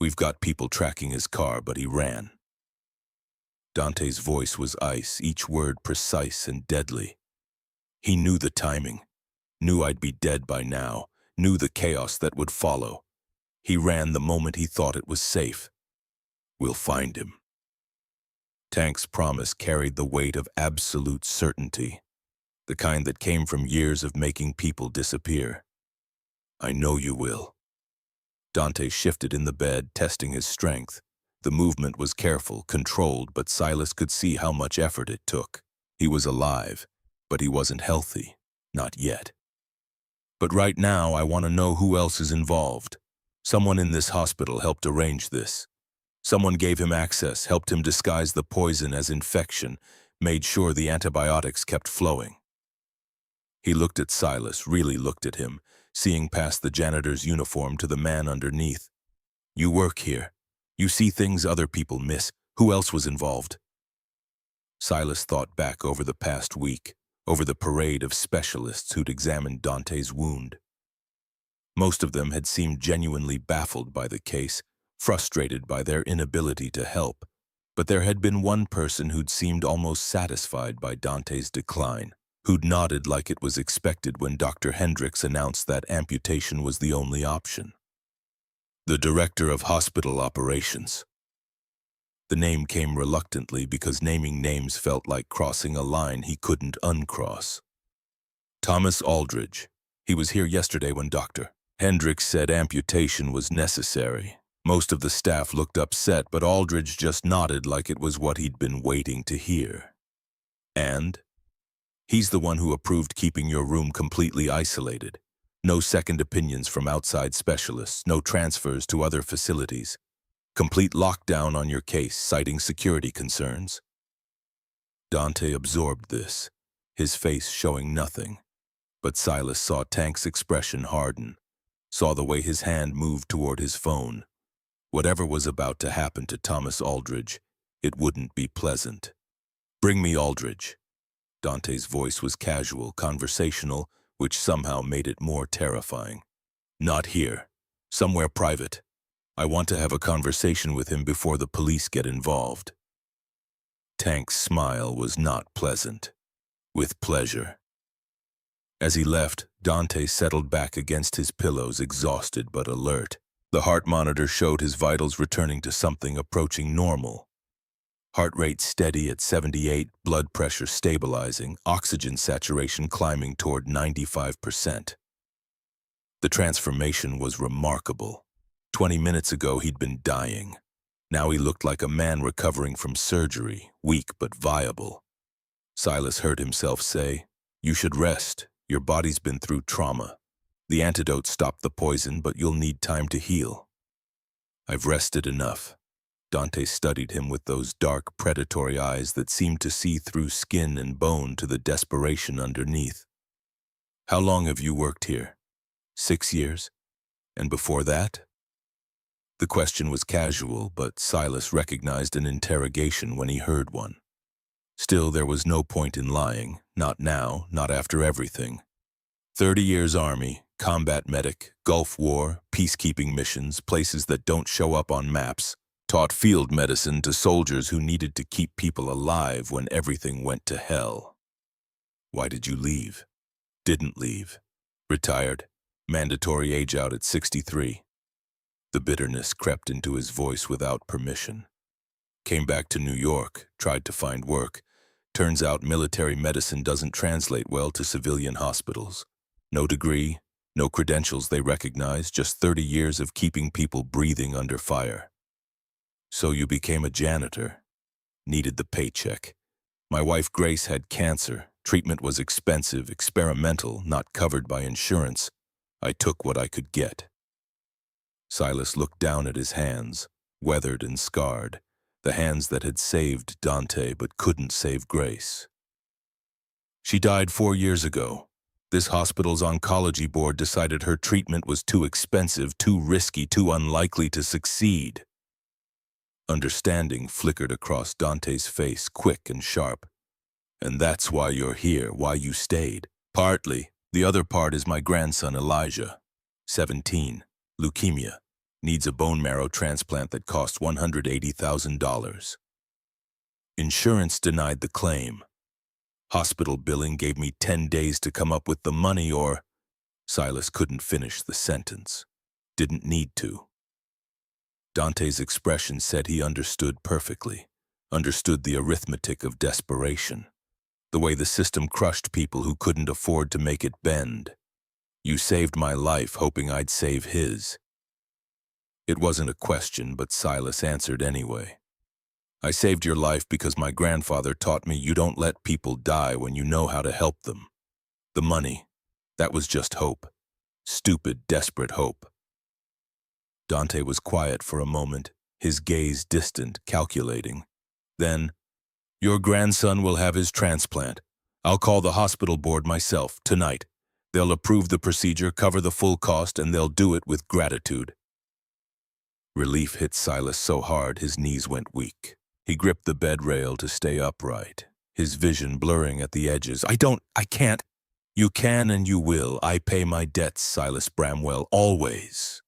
We've got people tracking his car, but he ran. Dante's voice was ice, each word precise and deadly. He knew the timing, knew I'd be dead by now, knew the chaos that would follow. He ran the moment he thought it was safe. We'll find him. Tank's promise carried the weight of absolute certainty, the kind that came from years of making people disappear. I know you will. Dante shifted in the bed, testing his strength. The movement was careful, controlled, but Silas could see how much effort it took. He was alive, but he wasn't healthy. Not yet. But right now, I want to know who else is involved. Someone in this hospital helped arrange this. Someone gave him access, helped him disguise the poison as infection, made sure the antibiotics kept flowing. He looked at Silas, really looked at him, seeing past the janitor's uniform to the man underneath. You work here. You see things other people miss. Who else was involved? Silas thought back over the past week, over the parade of specialists who'd examined Dante's wound. Most of them had seemed genuinely baffled by the case, frustrated by their inability to help, but there had been one person who'd seemed almost satisfied by Dante's decline, who'd nodded like it was expected when Dr. Hendricks announced that amputation was the only option. The director of hospital operations. The name came reluctantly because naming names felt like crossing a line he couldn't uncross. Thomas Aldridge. He was here yesterday when Dr. Hendricks said amputation was necessary. Most of the staff looked upset, but Aldridge just nodded like it was what he'd been waiting to hear. And? He's the one who approved keeping your room completely isolated. No second opinions from outside specialists, no transfers to other facilities. Complete lockdown on your case, citing security concerns. Dante absorbed this, his face showing nothing. But Silas saw Tank's expression harden, saw the way his hand moved toward his phone. Whatever was about to happen to Thomas Aldridge, it wouldn't be pleasant. Bring me Aldridge. Dante's voice was casual, conversational, which somehow made it more terrifying. Not here. Somewhere private. I want to have a conversation with him before the police get involved. Tank's smile was not pleasant. With pleasure. As he left, Dante settled back against his pillows, exhausted but alert. The heart monitor showed his vitals returning to something approaching normal. Heart rate steady at 78, blood pressure stabilizing, oxygen saturation climbing toward 95%. The transformation was remarkable. 20 minutes ago, he'd been dying. Now he looked like a man recovering from surgery, weak but viable. Silas heard himself say, "You should rest. Your body's been through trauma. The antidote stopped the poison, but you'll need time to heal." "I've rested enough." Dante studied him with those dark, predatory eyes that seemed to see through skin and bone to the desperation underneath. "How long have you worked here? 6 years? And before that?" The question was casual, but Silas recognized an interrogation when he heard one. Still, there was no point in lying, not now, not after everything. 30 years Army, combat medic, Gulf War, peacekeeping missions, places that don't show up on maps, taught field medicine to soldiers who needed to keep people alive when everything went to hell. Why did you leave? Didn't leave. Retired. Mandatory age out at 63. The bitterness crept into his voice without permission. Came back to New York, tried to find work. Turns out military medicine doesn't translate well to civilian hospitals. No degree, No credentials they recognized, just 30 years of keeping people breathing under fire. So you became a janitor. Needed the paycheck. My wife Grace had cancer. Treatment was expensive, experimental, not covered by insurance. I took what I could get. Silas looked down at his hands, weathered and scarred, the hands that had saved Dante but couldn't save Grace. She died 4 years ago. This hospital's oncology board decided her treatment was too expensive, too risky, too unlikely to succeed. Understanding flickered across Dante's face, quick and sharp. And that's why you're here, why you stayed. Partly. The other part is my grandson Elijah, 17, leukemia, needs a bone marrow transplant that costs $180,000. Insurance denied the claim. Hospital billing gave me 10 days to come up with the money or... Silas couldn't finish the sentence. Didn't need to. Dante's expression said he understood perfectly, understood the arithmetic of desperation, the way the system crushed people who couldn't afford to make it bend. You saved my life, hoping I'd save his. It wasn't a question, but Silas answered anyway. I saved your life because my grandfather taught me you don't let people die when you know how to help them. The money, that was just hope. Stupid, desperate hope. Dante was quiet for a moment, his gaze distant, calculating. Then, your grandson will have his transplant. I'll call the hospital board myself, tonight. They'll approve the procedure, cover the full cost, and they'll do it with gratitude. Relief hit Silas so hard his knees went weak. He gripped the bed rail to stay upright, his vision blurring at the edges. I can't. You can and you will. I pay my debts, Silas Bramwell, always.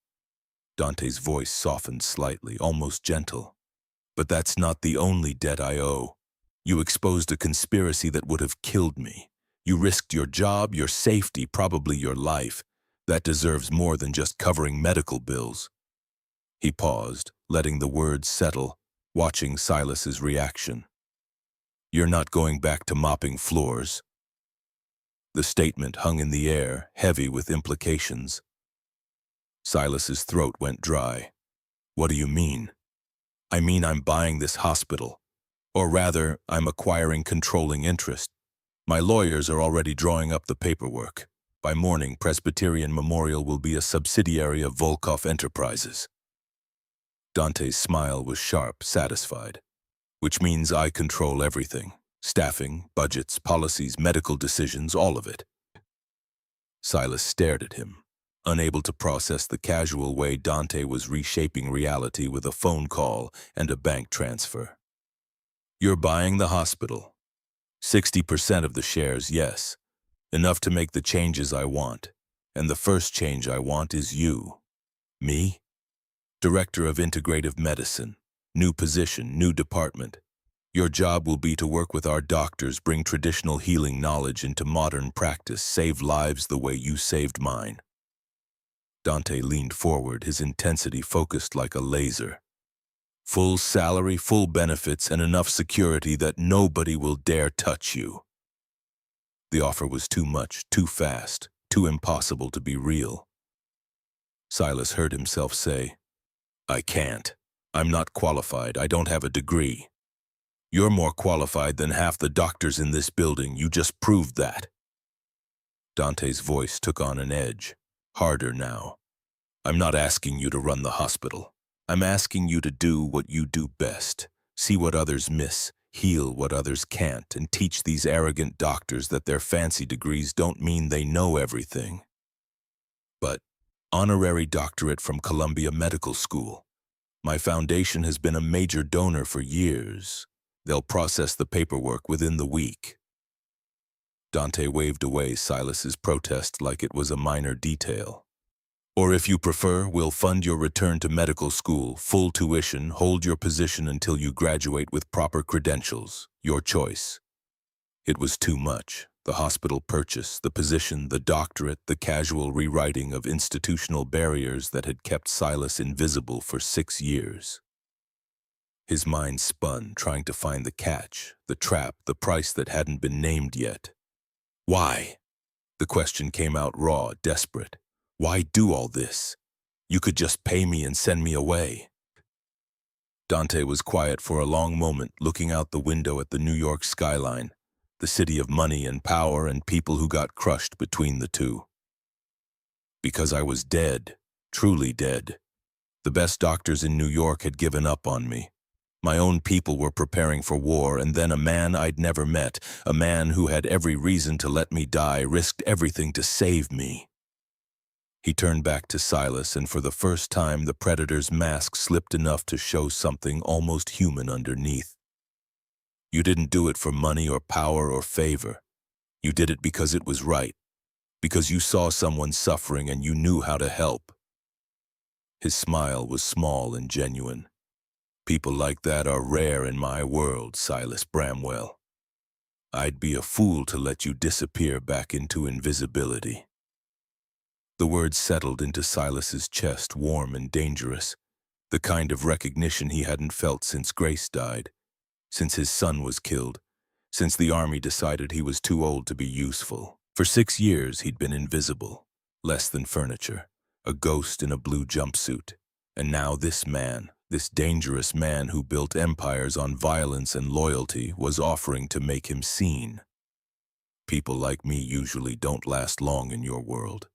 Dante's voice softened slightly, almost gentle. But that's not the only debt I owe. You exposed a conspiracy that would have killed me. You risked your job, your safety, probably your life. That deserves more than just covering medical bills. He paused, letting the words settle, watching Silas's reaction. You're not going back to mopping floors. The statement hung in the air, heavy with implications. Silas's throat went dry. What do you mean? I mean I'm buying this hospital. Or rather, I'm acquiring controlling interest. My lawyers are already drawing up the paperwork. By morning, Presbyterian Memorial will be a subsidiary of Volkov Enterprises. Dante's smile was sharp, satisfied. Which means I control everything. Staffing, budgets, policies, medical decisions, all of it. Silas stared at him, unable to process the casual way Dante was reshaping reality with a phone call and a bank transfer. You're buying the hospital. 60% of the shares, yes. Enough to make the changes I want. And the first change I want is you. Me? Director of Integrative Medicine. New position, new department. Your job will be to work with our doctors, bring traditional healing knowledge into modern practice, save lives the way you saved mine. Dante leaned forward, his intensity focused like a laser. Full salary, full benefits, and enough security that nobody will dare touch you. The offer was too much, too fast, too impossible to be real. Silas heard himself say, I can't. I'm not qualified. I don't have a degree. You're more qualified than half the doctors in this building. You just proved that. Dante's voice took on an edge, harder now. I'm not asking you to run the hospital. I'm asking you to do what you do best. See what others miss, heal what others can't, and teach these arrogant doctors that their fancy degrees don't mean they know everything. But honorary doctorate from Columbia Medical School. My foundation has been a major donor for years. They'll process the paperwork within the week. Dante waved away Silas's protest like it was a minor detail. Or if you prefer, we'll fund your return to medical school, full tuition, hold your position until you graduate with proper credentials. Your choice. It was too much. The hospital purchase, the position, the doctorate, the casual rewriting of institutional barriers that had kept Silas invisible for 6 years. His mind spun, trying to find the catch, the trap, the price that hadn't been named yet. Why? The question came out raw, desperate. Why do all this? You could just pay me and send me away." Dante was quiet for a long moment, looking out the window at the New York skyline, the city of money and power and people who got crushed between the two. "Because I was dead, truly dead. The best doctors in New York had given up on me. My own people were preparing for war, and then a man I'd never met, a man who had every reason to let me die, risked everything to save me." He turned back to Silas, and for the first time the predator's mask slipped enough to show something almost human underneath. "You didn't do it for money or power or favor. You did it because it was right, because you saw someone suffering and you knew how to help." His smile was small and genuine. "People like that are rare in my world, Silas Bramwell. I'd be a fool to let you disappear back into invisibility." The words settled into Silas's chest, warm and dangerous, the kind of recognition he hadn't felt since Grace died, since his son was killed, since the army decided he was too old to be useful. For 6 years he'd been invisible, less than furniture, a ghost in a blue jumpsuit. And now this man, this dangerous man who built empires on violence and loyalty, was offering to make him seen. "People like me usually don't last long in your world."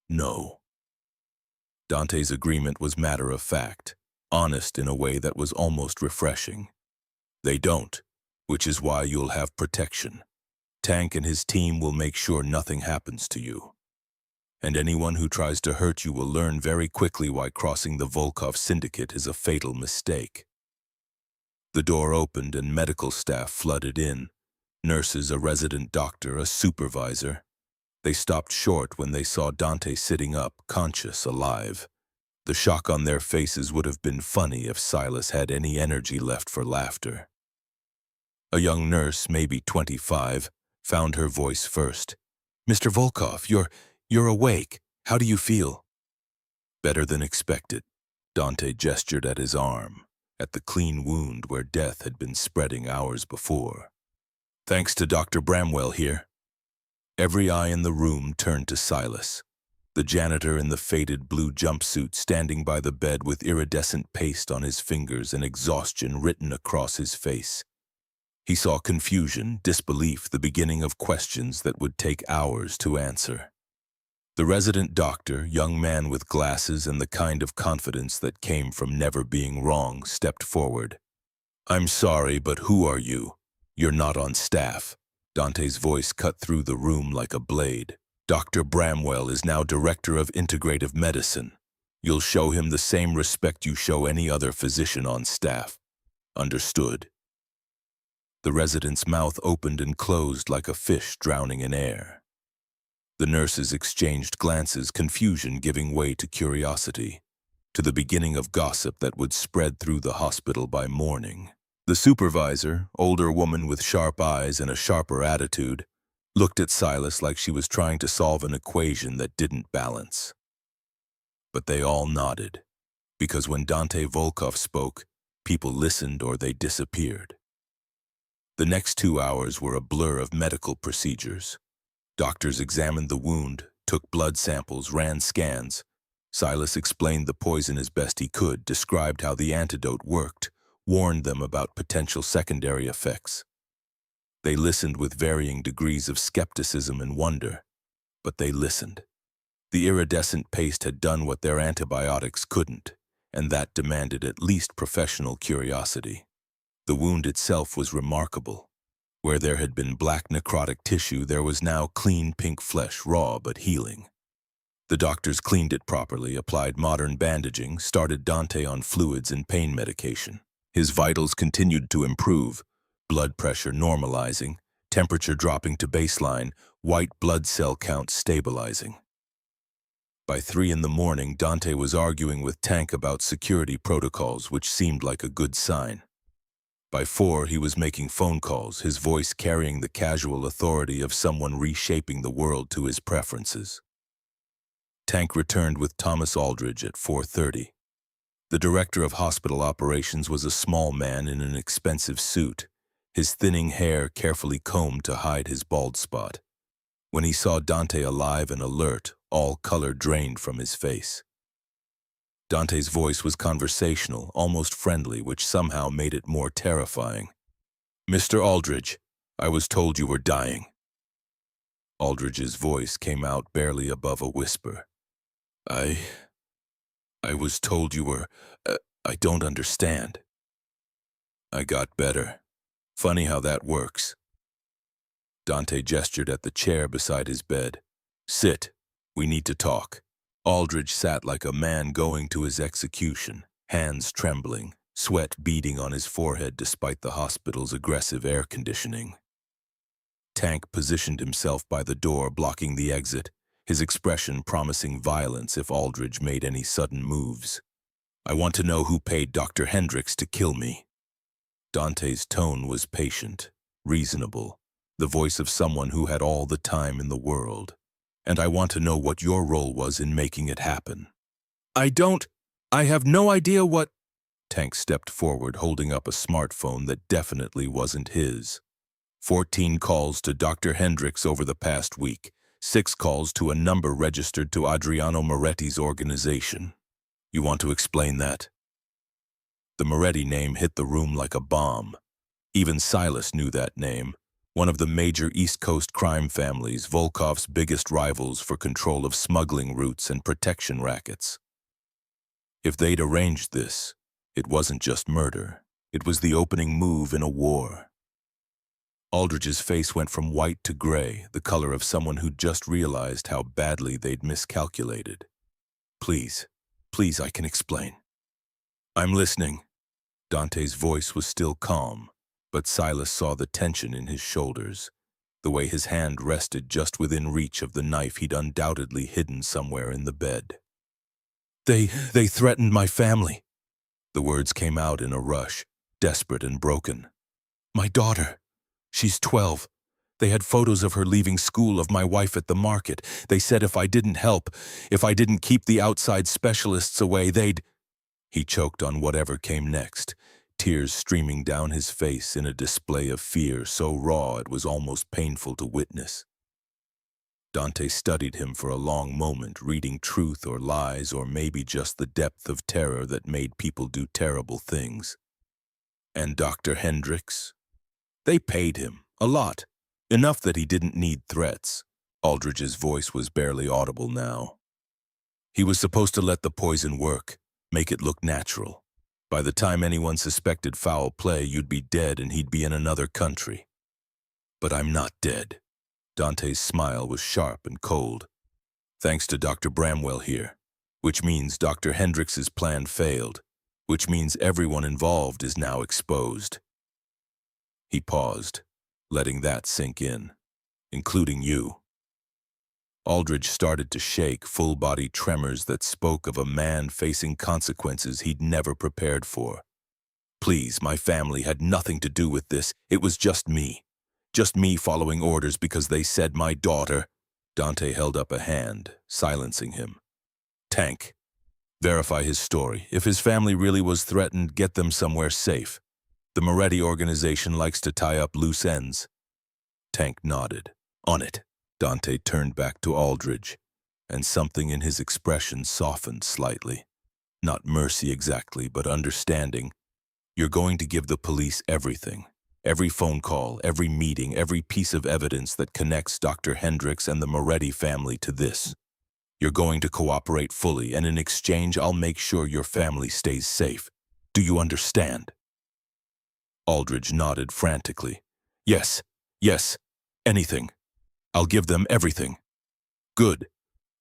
"No." Dante's agreement was matter-of-fact, honest in a way that was almost refreshing. "They don't, which is why you'll have protection. Tank and his team will make sure nothing happens to you. And anyone who tries to hurt you will learn very quickly why crossing the Volkov syndicate is a fatal mistake." The door opened and medical staff flooded in. Nurses, a resident doctor, a supervisor. They stopped short when they saw Dante sitting up, conscious, alive. The shock on their faces would have been funny if Silas had any energy left for laughter. A young nurse, maybe 25, found her voice first. "Mr. Volkov, you're awake. How do you feel?" "Better than expected." Dante gestured at his arm, at the clean wound where death had been spreading hours before. "Thanks to Dr. Bramwell here." Every eye in the room turned to Silas, the janitor in the faded blue jumpsuit standing by the bed with iridescent paste on his fingers and exhaustion written across his face. He saw confusion, disbelief, the beginning of questions that would take hours to answer. The resident doctor, young man with glasses and the kind of confidence that came from never being wrong, stepped forward. "I'm sorry, but who are you? You're not on staff." Dante's voice cut through the room like a blade. "Dr. Bramwell is now Director of Integrative Medicine. You'll show him the same respect you show any other physician on staff. Understood?" The resident's mouth opened and closed like a fish drowning in air. The nurses exchanged glances, confusion giving way to curiosity, to the beginning of gossip that would spread through the hospital by morning. The supervisor, older woman with sharp eyes and a sharper attitude, looked at Silas like she was trying to solve an equation that didn't balance. But they all nodded, because when Dante Volkov spoke, people listened or they disappeared. The next 2 hours were a blur of medical procedures. Doctors examined the wound, took blood samples, ran scans. Silas explained the poison as best he could, described how the antidote worked, warned them about potential secondary effects. They listened with varying degrees of skepticism and wonder, but they listened. The iridescent paste had done what their antibiotics couldn't, and that demanded at least professional curiosity. The wound itself was remarkable. Where there had been black necrotic tissue, there was now clean pink flesh, raw but healing. The doctors cleaned it properly, applied modern bandaging, started Dante on fluids and pain medication. His vitals continued to improve, blood pressure normalizing, temperature dropping to baseline, white blood cell count stabilizing. By 3 in the morning, Dante was arguing with Tank about security protocols, which seemed like a good sign. By 4, he was making phone calls, his voice carrying the casual authority of someone reshaping the world to his preferences. Tank returned with Thomas Aldridge at 4:30. The director of hospital operations was a small man in an expensive suit, his thinning hair carefully combed to hide his bald spot. When he saw Dante alive and alert, all color drained from his face. Dante's voice was conversational, almost friendly, which somehow made it more terrifying. "Mr. Aldridge, I was told you were dying." Aldridge's voice came out barely above a whisper. I was told you were... I don't understand." "I got better. Funny how that works." Dante gestured at the chair beside his bed. "Sit. We need to talk." Aldridge sat like a man going to his execution, hands trembling, sweat beading on his forehead despite the hospital's aggressive air conditioning. Tank positioned himself by the door, blocking the exit, his expression promising violence if Aldridge made any sudden moves. "I want to know who paid Dr. Hendricks to kill me." Dante's tone was patient, reasonable, the voice of someone who had all the time in the world. "And I want to know what your role was in making it happen." I have no idea what—" Tank stepped forward, holding up a smartphone that definitely wasn't his. 14 calls to Dr. Hendricks over the past week, 6 calls to a number registered to Adriano Moretti's organization. You want to explain that? The Moretti name hit the room like a bomb. Even Silas knew that name. One of the major East Coast crime families, Volkov's biggest rivals for control of smuggling routes and protection rackets. If they'd arranged this, it wasn't just murder. It was the opening move in a war. Aldridge's face went from white to gray, the color of someone who'd just realized how badly they'd miscalculated. Please, I can explain." "I'm listening." Dante's voice was still calm, but Silas saw the tension in his shoulders, the way his hand rested just within reach of the knife he'd undoubtedly hidden somewhere in the bed. They threatened my family." The words came out in a rush, desperate and broken. "My daughter. She's 12. They had photos of her leaving school, of my wife at the market. They said if I didn't help, if I didn't keep the outside specialists away, they'd—" He choked on whatever came next, tears streaming down his face in a display of fear so raw it was almost painful to witness. Dante studied him for a long moment, reading truth or lies, or maybe just the depth of terror that made people do terrible things. "And Dr. Hendricks? They paid him, a lot, enough that he didn't need threats." Aldridge's voice was barely audible now. "He was supposed to let the poison work, make it look natural. By the time anyone suspected foul play, you'd be dead and he'd be in another country. But I'm not dead." Dante's smile was sharp and cold. "Thanks to Dr. Bramwell here, which means Dr. Hendricks's plan failed, which means everyone involved is now exposed." He paused, letting that sink in, "Including you." Aldridge started to shake, full-body tremors that spoke of a man facing consequences he'd never prepared for. "Please, my family had nothing to do with this. It was just me. Just me following orders because they said my daughter—" Dante held up a hand, silencing him. "Tank, verify his story. If his family really was threatened, get them somewhere safe. The Moretti organization likes to tie up loose ends." Tank nodded. "On it." Dante turned back to Aldridge, and something in his expression softened slightly. Not mercy exactly, but understanding. "You're going to give the police everything. Every phone call, every meeting, every piece of evidence that connects Dr. Hendricks and the Moretti family to this. You're going to cooperate fully, and in exchange, I'll make sure your family stays safe. Do you understand?" Aldridge nodded frantically. Yes, anything. I'll give them everything." "Good.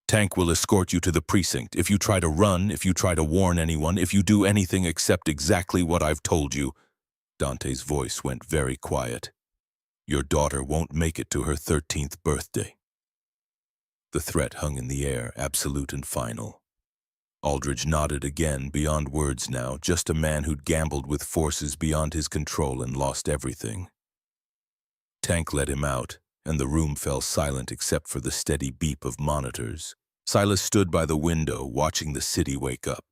Tank will escort you to the precinct. If you try to run, if you try to warn anyone, if you do anything except exactly what I've told you—" Dante's voice went very quiet. "Your daughter won't make it to her 13th birthday." The threat hung in the air, absolute and final. Aldridge nodded again, beyond words now, just a man who'd gambled with forces beyond his control and lost everything. Tank let him out, and the room fell silent except for the steady beep of monitors. Silas stood by the window, watching the city wake up,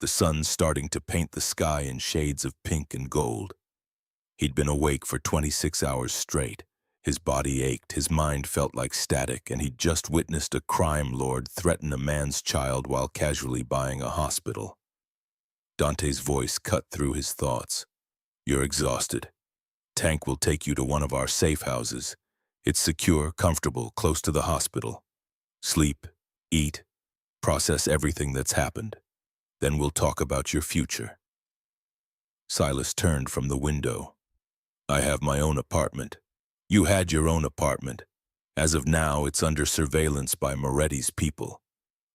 the sun starting to paint the sky in shades of pink and gold. He'd been awake for 26 hours straight, His body ached, his mind felt like static, and he'd just witnessed a crime lord threaten a man's child while casually buying a hospital. Dante's voice cut through his thoughts. "You're exhausted. Tank will take you to one of our safe houses. It's secure, comfortable, close to the hospital. Sleep, eat, process everything that's happened. Then we'll talk about your future." Silas turned from the window. "I have my own apartment. You had your own apartment. As of now, it's under surveillance by Moretti's people.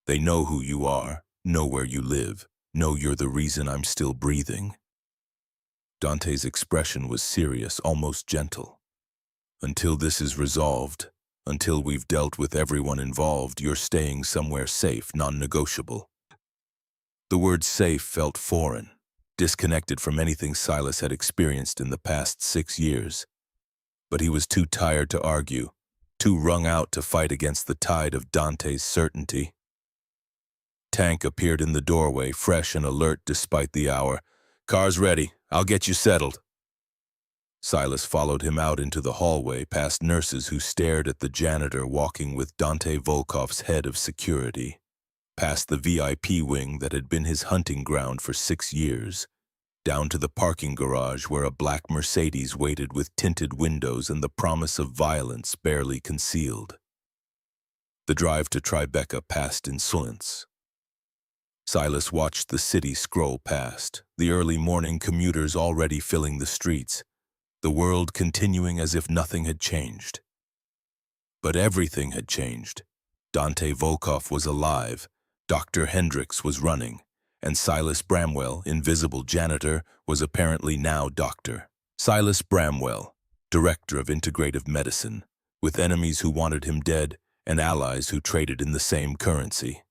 They know who you are, know where you live, know you're the reason I'm still breathing." Dante's expression was serious, almost gentle. "Until this is resolved, until we've dealt with everyone involved, you're staying somewhere safe, non-negotiable." The word safe felt foreign, disconnected from anything Silas had experienced in the past 6 years. But he was too tired to argue, too wrung out to fight against the tide of Dante's certainty. Tank appeared in the doorway, fresh and alert despite the hour. "Car's ready. I'll get you settled." Silas followed him out into the hallway, past nurses who stared at the janitor walking with Dante Volkov's head of security, past the VIP wing that had been his hunting ground for 6 years, down to the parking garage where a black Mercedes waited with tinted windows and the promise of violence barely concealed. The drive to Tribeca passed in silence. Silas watched the city scroll past, the early morning commuters already filling the streets, the world continuing as if nothing had changed. But everything had changed. Dante Volkov was alive, Dr. Hendricks was running, and Silas Bramwell, invisible janitor, was apparently now doctor. Silas Bramwell, director of integrative medicine, with enemies who wanted him dead and allies who traded in the same currency.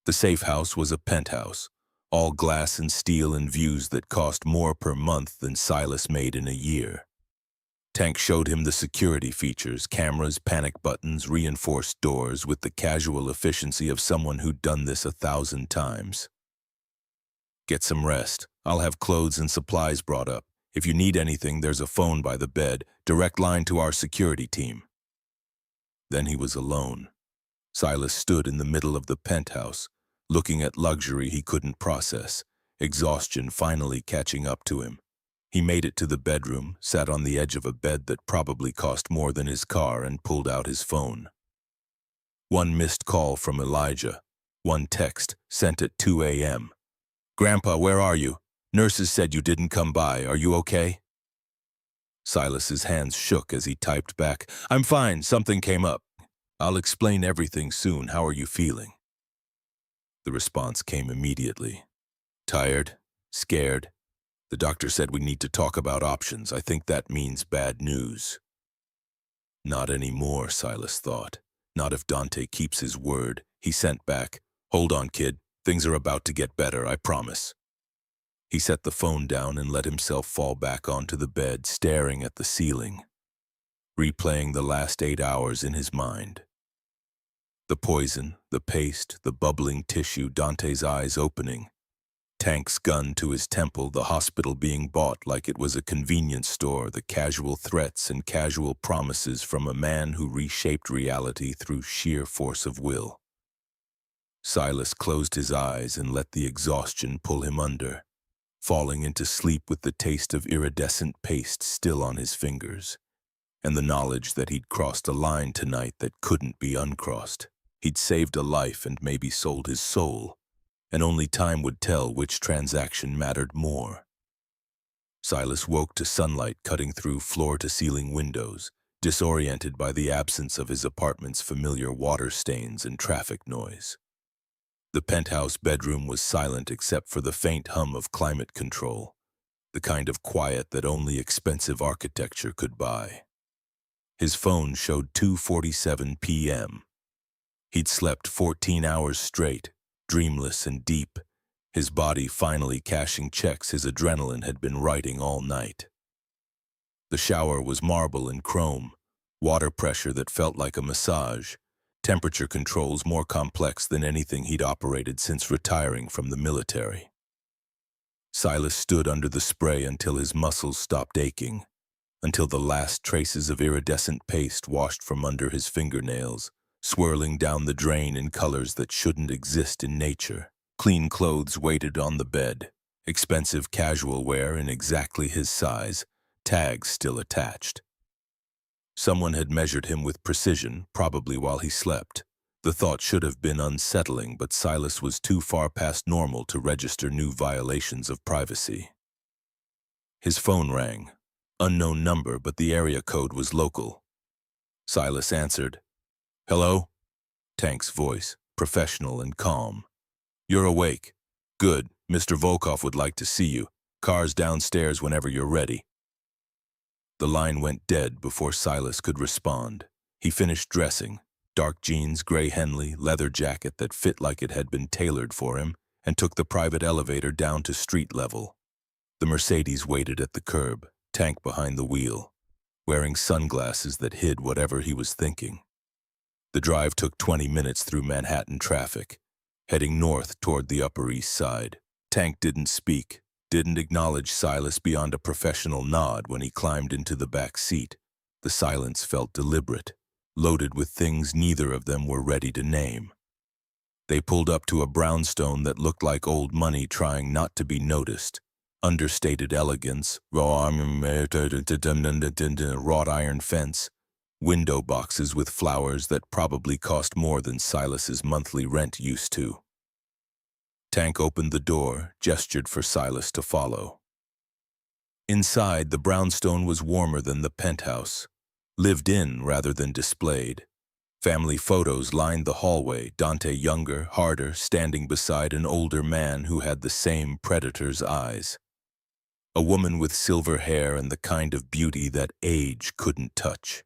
The safe house was a penthouse, all glass and steel and views that cost more per month than Silas made in a year. Tank showed him the security features, cameras, panic buttons, reinforced doors, with the casual efficiency of someone who'd done this 1,000 times. "Get some rest. I'll have clothes and supplies brought up. If you need anything, there's a phone by the bed, direct line to our security team." Then he was alone. Silas stood in the middle of the penthouse, looking at luxury he couldn't process, exhaustion finally catching up to him. He made it to the bedroom, sat on the edge of a bed that probably cost more than his car, and pulled out his phone. One missed call from Elijah. One text, sent at 2 a.m. "Grandpa, where are you? Nurses said you didn't come by. Are you okay?" Silas's hands shook as he typed back, "I'm fine. Something came up. I'll explain everything soon. How are you feeling?" The response came immediately. "Tired, scared. The doctor said we need to talk about options. I think that means bad news." Not anymore, Silas thought. Not if Dante keeps his word. He sent back, "Hold on, kid. Things are about to get better, I promise." He set the phone down and let himself fall back onto the bed, staring at the ceiling, replaying the last 8 hours in his mind. The poison, the paste, the bubbling tissue, Dante's eyes opening. Tank's gun to his temple, the hospital being bought like it was a convenience store, the casual threats and casual promises from a man who reshaped reality through sheer force of will. Silas closed his eyes and let the exhaustion pull him under, falling into sleep with the taste of iridescent paste still on his fingers, and the knowledge that he'd crossed a line tonight that couldn't be uncrossed. He'd saved a life and maybe sold his soul, and only time would tell which transaction mattered more. Silas woke to sunlight cutting through floor-to-ceiling windows, disoriented by the absence of his apartment's familiar water stains and traffic noise. The penthouse bedroom was silent except for the faint hum of climate control, the kind of quiet that only expensive architecture could buy. His phone showed 2:47 p.m. He'd slept 14 hours straight, dreamless and deep, his body finally cashing checks his adrenaline had been writing all night. The shower was marble and chrome, water pressure that felt like a massage, temperature controls more complex than anything he'd operated since retiring from the military. Silas stood under the spray until his muscles stopped aching, until the last traces of iridescent paste washed from under his fingernails, swirling down the drain in colors that shouldn't exist in nature. Clean clothes waited on the bed, expensive casual wear in exactly his size, tags still attached. Someone had measured him with precision, probably while he slept. The thought should have been unsettling, but Silas was too far past normal to register new violations of privacy. His phone rang. Unknown number, but the area code was local. Silas answered. "Hello?" Tank's voice, professional and calm. "You're awake. Good. Mr. Volkov would like to see you. Car's downstairs whenever you're ready." The line went dead before Silas could respond. He finished dressing. Dark jeans, gray Henley, leather jacket that fit like it had been tailored for him, and took the private elevator down to street level. The Mercedes waited at the curb, Tank behind the wheel, wearing sunglasses that hid whatever he was thinking. The drive took 20 minutes through Manhattan traffic, heading north toward the Upper East Side. Tank didn't speak, didn't acknowledge Silas beyond a professional nod when he climbed into the back seat. The silence felt deliberate, loaded with things neither of them were ready to name. They pulled up to a brownstone that looked like old money trying not to be noticed. Understated elegance, wrought iron fence, window boxes with flowers that probably cost more than Silas's monthly rent used to. Tank opened the door, gestured for Silas to follow. Inside, the brownstone was warmer than the penthouse, lived in rather than displayed. Family photos lined the hallway, Dante younger, harder, standing beside an older man who had the same predator's eyes. A woman with silver hair and the kind of beauty that age couldn't touch.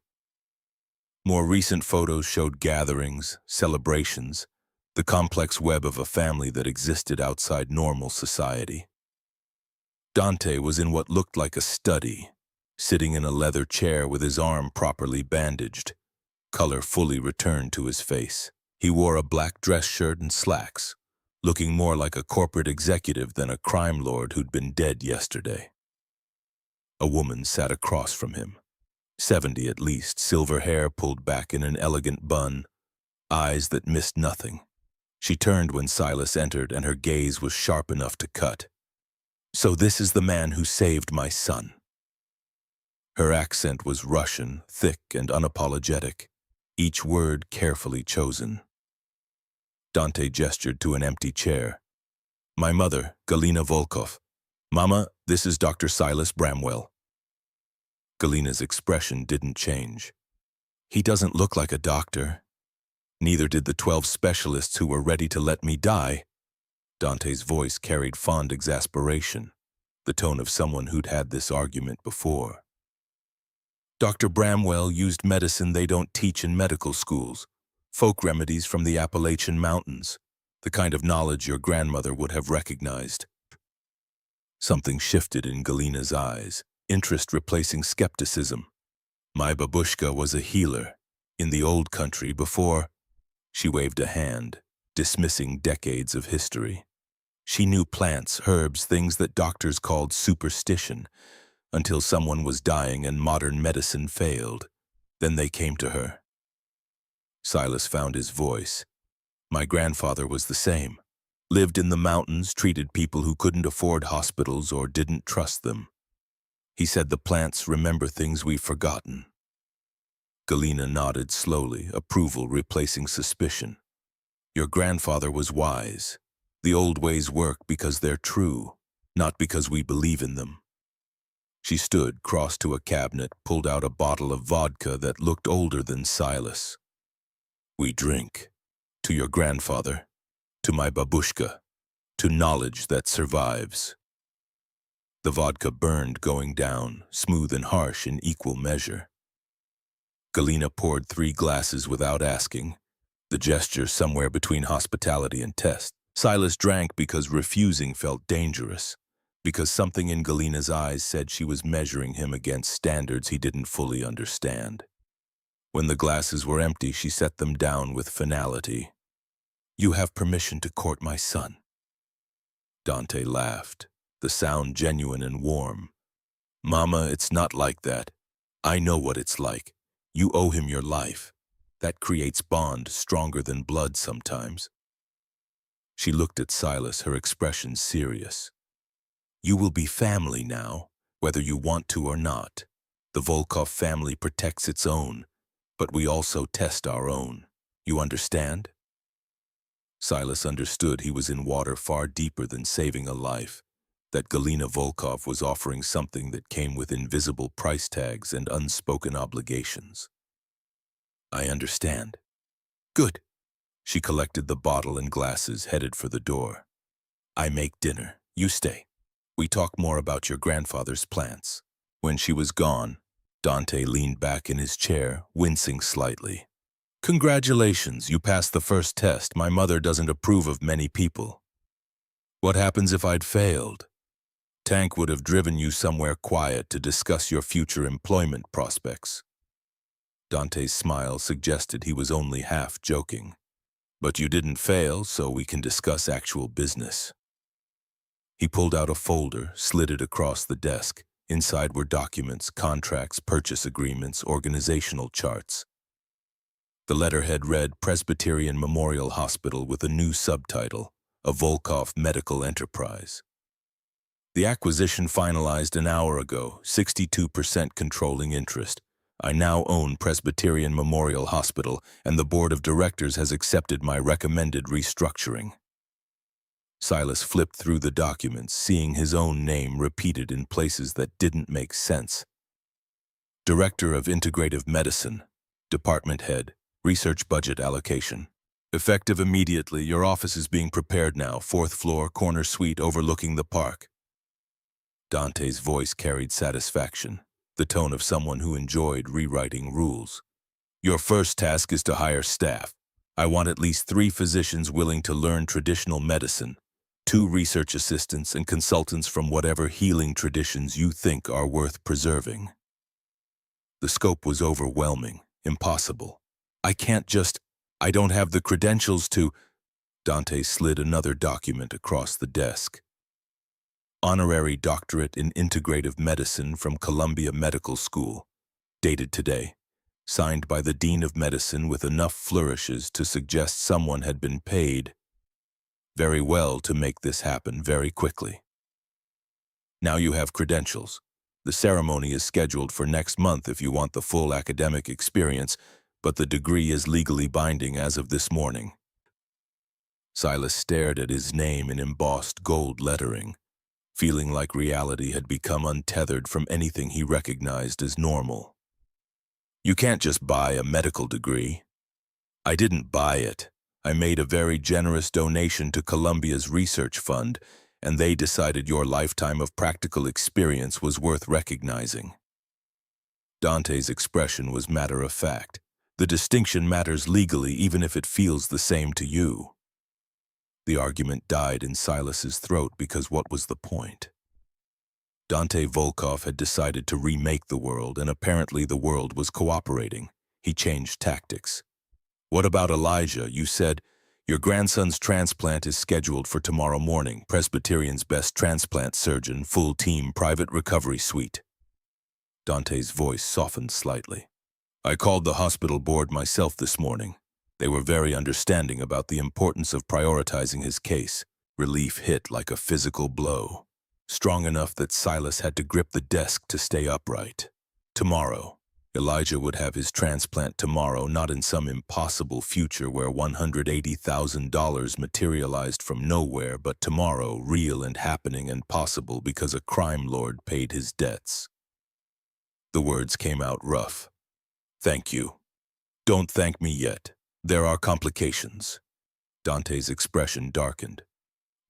More recent photos showed gatherings, celebrations, the complex web of a family that existed outside normal society. Dante was in what looked like a study, sitting in a leather chair with his arm properly bandaged, color fully returned to his face. He wore a black dress shirt and slacks, looking more like a corporate executive than a crime lord who'd been dead yesterday. A woman sat across from him, 70 at least, silver hair pulled back in an elegant bun, eyes that missed nothing. She turned when Silas entered, and her gaze was sharp enough to cut. "So this is the man who saved my son." Her accent was Russian, thick and unapologetic, each word carefully chosen. Dante gestured to an empty chair. "My mother, Galina Volkov. Mama, this is Dr. Silas Bramwell." Galina's expression didn't change. "He doesn't look like a doctor. Neither did the 12 specialists who were ready to let me die." Dante's voice carried fond exasperation, the tone of someone who'd had this argument before. "Dr. Bramwell used medicine they don't teach in medical schools, folk remedies from the Appalachian Mountains, the kind of knowledge your grandmother would have recognized." Something shifted in Galina's eyes, interest replacing skepticism. "My babushka was a healer, in the old country before—" She waved a hand, dismissing decades of history. She knew plants, herbs, things that doctors called superstition, until someone was dying and modern medicine failed. Then they came to her. Silas found his voice. "My grandfather was the same. Lived in the mountains, treated people who couldn't afford hospitals or didn't trust them. He said the plants remember things we've forgotten." Galina nodded slowly, approval replacing suspicion. "Your grandfather was wise. The old ways work because they're true, not because we believe in them." She stood, crossed to a cabinet, pulled out a bottle of vodka that looked older than Silas. "We drink. To your grandfather. To my babushka. To knowledge that survives." The vodka burned going down, smooth and harsh in equal measure. Galina poured 3 glasses without asking, the gesture somewhere between hospitality and test. Silas drank because refusing felt dangerous, because something in Galina's eyes said she was measuring him against standards he didn't fully understand. When the glasses were empty, she set them down with finality. "You have permission to court my son." Dante laughed, the sound genuine and warm. "Mama, it's not like that. I know what it's like. You owe him your life. That creates bond stronger than blood sometimes. She looked at Silas, her expression serious. You will be family now, whether you want to or not. The Volkov family protects its own, but we also test our own. You understand? Silas understood he was in water far deeper than saving a life, that Galina Volkov was offering something that came with invisible price tags and unspoken obligations. I understand. Good. She collected the bottle and glasses, headed for the door. I make dinner. You stay. We talk more about your grandfather's plants. When she was gone, Dante leaned back in his chair, wincing slightly. Congratulations, you passed the first test. My mother doesn't approve of many people. What happens if I'd failed? Tank would have driven you somewhere quiet to discuss your future employment prospects. Dante's smile suggested he was only half joking. But you didn't fail, so we can discuss actual business. He pulled out a folder, slid it across the desk. Inside were documents, contracts, purchase agreements, organizational charts. The letterhead read Presbyterian Memorial Hospital with a new subtitle, A Volkov Medical Enterprise. The acquisition finalized an hour ago, 62% controlling interest. I now own Presbyterian Memorial Hospital, and the board of directors has accepted my recommended restructuring. Silas flipped through the documents, seeing his own name repeated in places that didn't make sense. Director of Integrative Medicine, Department Head, Research Budget Allocation. Effective immediately, your office is being prepared now, 4th floor, corner suite overlooking the park. Dante's voice carried satisfaction, the tone of someone who enjoyed rewriting rules. Your first task is to hire staff. I want at least 3 physicians willing to learn traditional medicine, 2 research assistants and consultants from whatever healing traditions you think are worth preserving. The scope was overwhelming, impossible. I don't have the credentials to... Dante slid another document across the desk. Honorary Doctorate in Integrative Medicine from Columbia Medical School, dated today, signed by the Dean of Medicine with enough flourishes to suggest someone had been paid very well to make this happen very quickly. Now you have credentials. The ceremony is scheduled for next month if you want the full academic experience, but the degree is legally binding as of this morning. Silas stared at his name in embossed gold lettering, feeling like reality had become untethered from anything he recognized as normal. You can't just buy a medical degree. I didn't buy it. I made a very generous donation to Columbia's research fund, and they decided your lifetime of practical experience was worth recognizing. Dante's expression was matter-of-fact. The distinction matters legally even if it feels the same to you. The argument died in Silas's throat because what was the point? Dante Volkov had decided to remake the world, and apparently the world was cooperating. He changed tactics. What about Elijah? You said, your grandson's transplant is scheduled for tomorrow morning. Presbyterian's best transplant surgeon, full team, private recovery suite. Dante's voice softened slightly. I called the hospital board myself this morning. They were very understanding about the importance of prioritizing his case. Relief hit like a physical blow, strong enough that Silas had to grip the desk to stay upright. Tomorrow. Elijah would have his transplant tomorrow, not in some impossible future where $180,000 materialized from nowhere, but tomorrow, real and happening and possible because a crime lord paid his debts. The words came out rough. Thank you. Don't thank me yet. There are complications. Dante's expression darkened.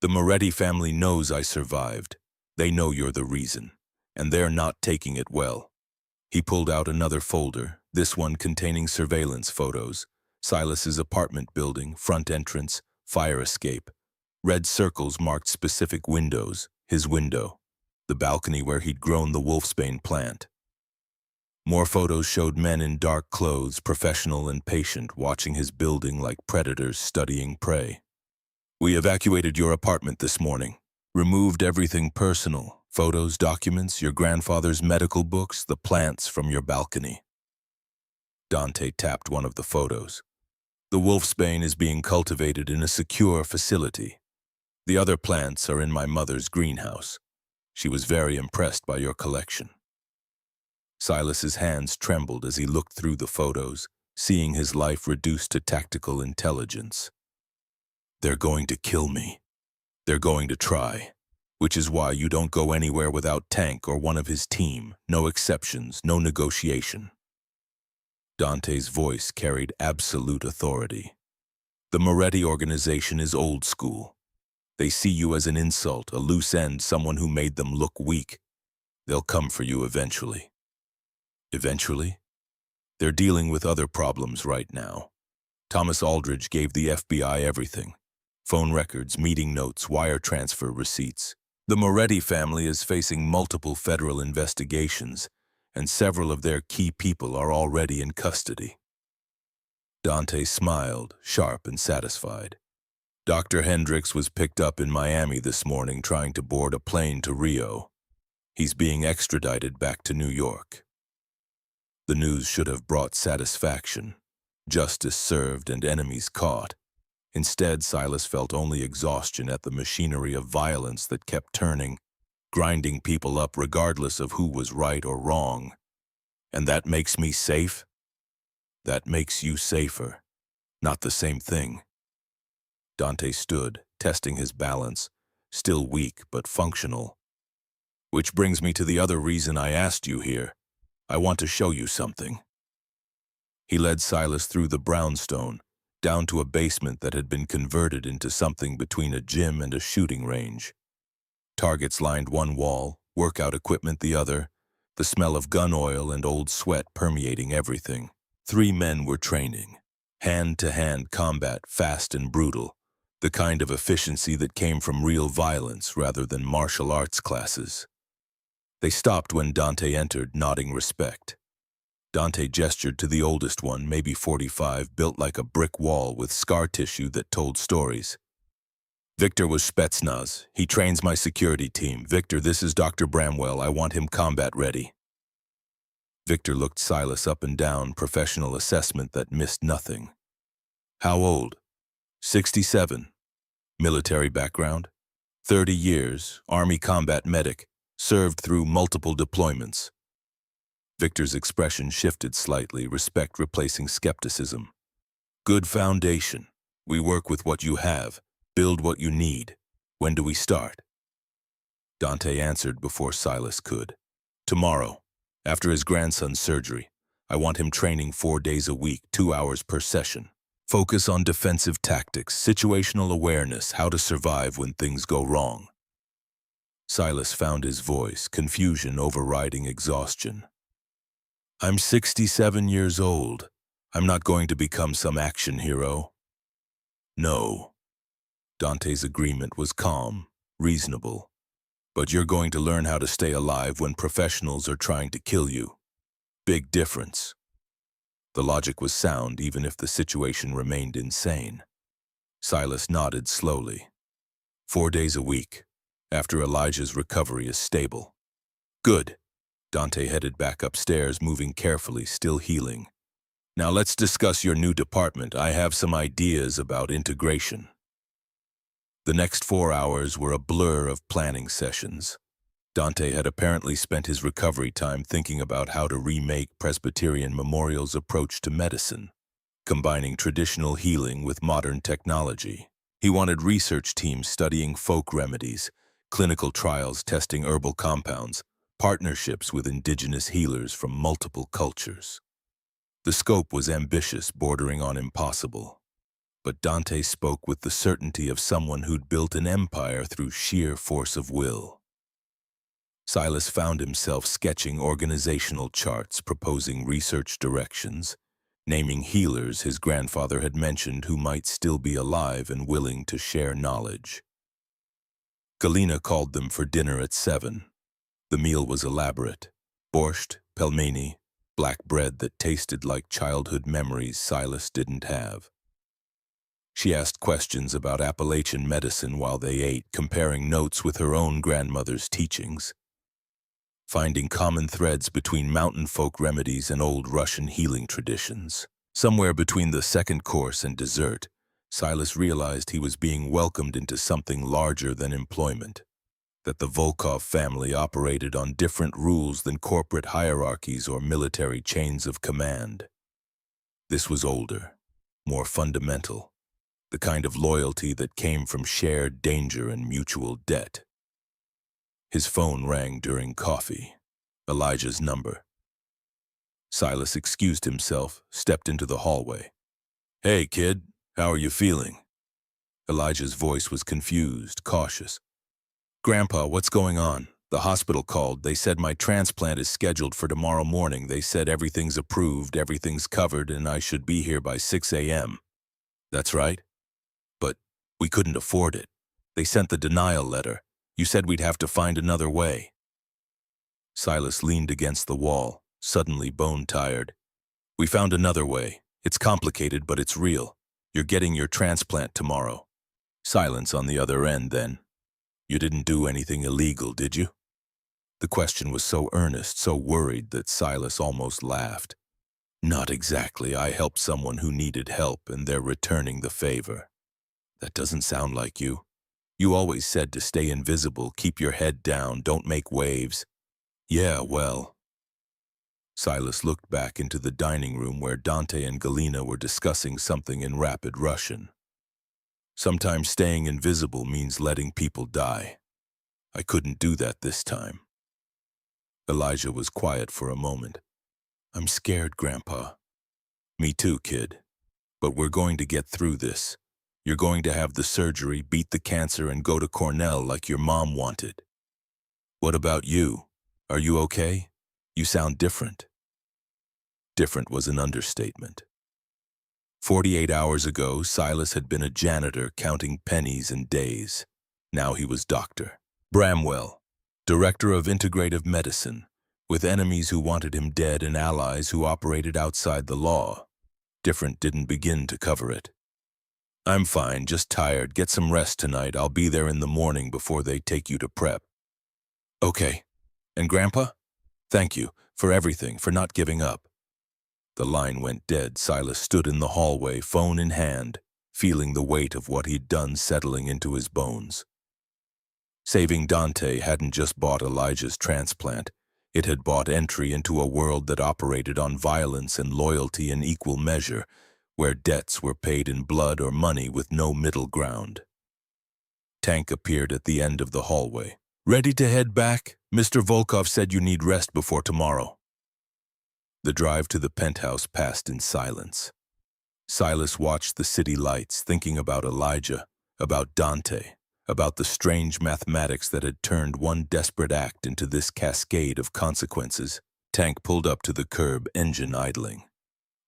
The Moretti family knows I survived. They know you're the reason, and they're not taking it well. He pulled out another folder, this one containing surveillance photos. Silas's apartment building, front entrance, fire escape. Red circles marked specific windows, his window, the balcony where he'd grown the wolfsbane plant. More photos showed men in dark clothes, professional and patient, watching his building like predators studying prey. We evacuated your apartment this morning, removed everything personal, Photos, documents, your grandfather's medical books, the plants from your balcony. Dante tapped one of the photos. The wolfsbane is being cultivated in a secure facility. The other plants are in my mother's greenhouse. She was very impressed by your collection. Silas's hands trembled as he looked through the photos, seeing his life reduced to tactical intelligence. They're going to kill me. They're going to try. Which is why you don't go anywhere without Tank or one of his team. No exceptions, no negotiation. Dante's voice carried absolute authority. The Moretti organization is old school. They see you as an insult, a loose end, someone who made them look weak. They'll come for you eventually. Eventually? They're dealing with other problems right now. Thomas Aldridge gave the FBI everything. Phone records, meeting notes, wire transfer receipts. The Moretti family is facing multiple federal investigations, and several of their key people are already in custody. Dante smiled, sharp and satisfied. Dr. Hendricks was picked up in Miami this morning trying to board a plane to Rio. He's being extradited back to New York. The news should have brought satisfaction. Justice served and enemies caught. Instead, Silas felt only exhaustion at the machinery of violence that kept turning, grinding people up regardless of who was right or wrong. And that makes me safe? That makes you safer. Not the same thing. Dante stood, testing his balance, still weak but functional. Which brings me to the other reason I asked you here. I want to show you something. He led Silas through the brownstone, down to a basement that had been converted into something between a gym and a shooting range. Targets lined one wall, workout equipment the other, the smell of gun oil and old sweat permeating everything. 3 men were training. Hand-to-hand combat, fast and brutal, the kind of efficiency that came from real violence rather than martial arts classes. They stopped when Dante entered, nodding respect. Dante gestured to the oldest one, maybe 45, built like a brick wall with scar tissue that told stories. Victor was Spetsnaz. He trains my security team. Victor, this is Dr. Bramwell. I want him combat ready. Victor looked Silas up and down, professional assessment that missed nothing. How old? 67. Military background? 30 years, Army combat medic, served through multiple deployments. Victor's expression shifted slightly, respect replacing skepticism. Good foundation. We work with what you have, build what you need. When do we start? Dante answered before Silas could. Tomorrow, after his grandson's surgery. I want him training 4 days a week, 2 hours per session. Focus on defensive tactics, situational awareness, how to survive when things go wrong. Silas found his voice, confusion overriding exhaustion. I'm 67 years old. I'm not going to become some action hero. No. Dante's agreement was calm, reasonable. But you're going to learn how to stay alive when professionals are trying to kill you. Big difference. The logic was sound even if the situation remained insane. Silas nodded slowly. 4 days a week, after Elijah's recovery is stable. Good. Dante headed back upstairs, moving carefully, still healing. Now let's discuss your new department. I have some ideas about integration. The next 4 hours were a blur of planning sessions. Dante had apparently spent his recovery time thinking about how to remake Presbyterian Memorial's approach to medicine, combining traditional healing with modern technology. He wanted research teams studying folk remedies, clinical trials testing herbal compounds, partnerships with indigenous healers from multiple cultures. The scope was ambitious, bordering on impossible. But Dante spoke with the certainty of someone who'd built an empire through sheer force of will. Silas found himself sketching organizational charts, proposing research directions, naming healers his grandfather had mentioned who might still be alive and willing to share knowledge. Galina called them for dinner at 7. The meal was elaborate. Borscht, pelmeni, black bread that tasted like childhood memories Silas didn't have. She asked questions about Appalachian medicine while they ate, comparing notes with her own grandmother's teachings. finding common threads between mountain folk remedies and old Russian healing traditions. Somewhere between the second course and dessert, Silas realized he was being welcomed into something larger than employment, that the Volkov family operated on different rules than corporate hierarchies or military chains of command. This was older, more fundamental, the kind of loyalty that came from shared danger and mutual debt. His phone rang during coffee. Elijah's number. Silas excused himself, stepped into the hallway. "Hey, kid, how are you feeling?" Elijah's voice was confused, cautious. "Grandpa, what's going on? The hospital called. They said my transplant is scheduled for tomorrow morning. They said everything's approved, everything's covered, and I should be here by 6 a.m. That's right. But we couldn't afford it. They sent the denial letter. You said we'd have to find another way." Silas leaned against the wall, suddenly bone-tired. "We found another way. It's complicated, but it's real. You're getting your transplant tomorrow." Silence on the other end, then. "You didn't do anything illegal, did you?" The question was so earnest, so worried that Silas almost laughed. "Not exactly. I helped someone who needed help, and they're returning the favor." "That doesn't sound like you. You always said to stay invisible, keep your head down, don't make waves." "Yeah, well." Silas looked back into the dining room where Dante and Galena were discussing something in rapid Russian. "Sometimes staying invisible means letting people die. I couldn't do that this time." Elijah was quiet for a moment. "I'm scared, Grandpa." "Me too, kid. But we're going to get through this. You're going to have the surgery, beat the cancer, and go to Cornell like your mom wanted." "What about you? Are you okay? You sound different." Different was an understatement. 48 hours ago, Silas had been a janitor counting pennies and days. Now he was Dr. Bramwell, director of integrative medicine, with enemies who wanted him dead and allies who operated outside the law. Different didn't begin to cover it. "I'm fine, just tired. Get some rest tonight. I'll be there in the morning before they take you to prep." "Okay. And Grandpa? Thank you for everything, for not giving up." The line went dead. Silas stood in the hallway, phone in hand, feeling the weight of what he'd done settling into his bones. Saving Dante hadn't just bought Elijah's transplant. It had bought entry into a world that operated on violence and loyalty in equal measure, where debts were paid in blood or money with no middle ground. Tank appeared at the end of the hallway. "Ready to head back? Mr. Volkov said you need rest before tomorrow." The drive to the penthouse passed in silence. Silas watched the city lights, thinking about Elijah, about Dante, about the strange mathematics that had turned one desperate act into this cascade of consequences. Tank pulled up to the curb, engine idling.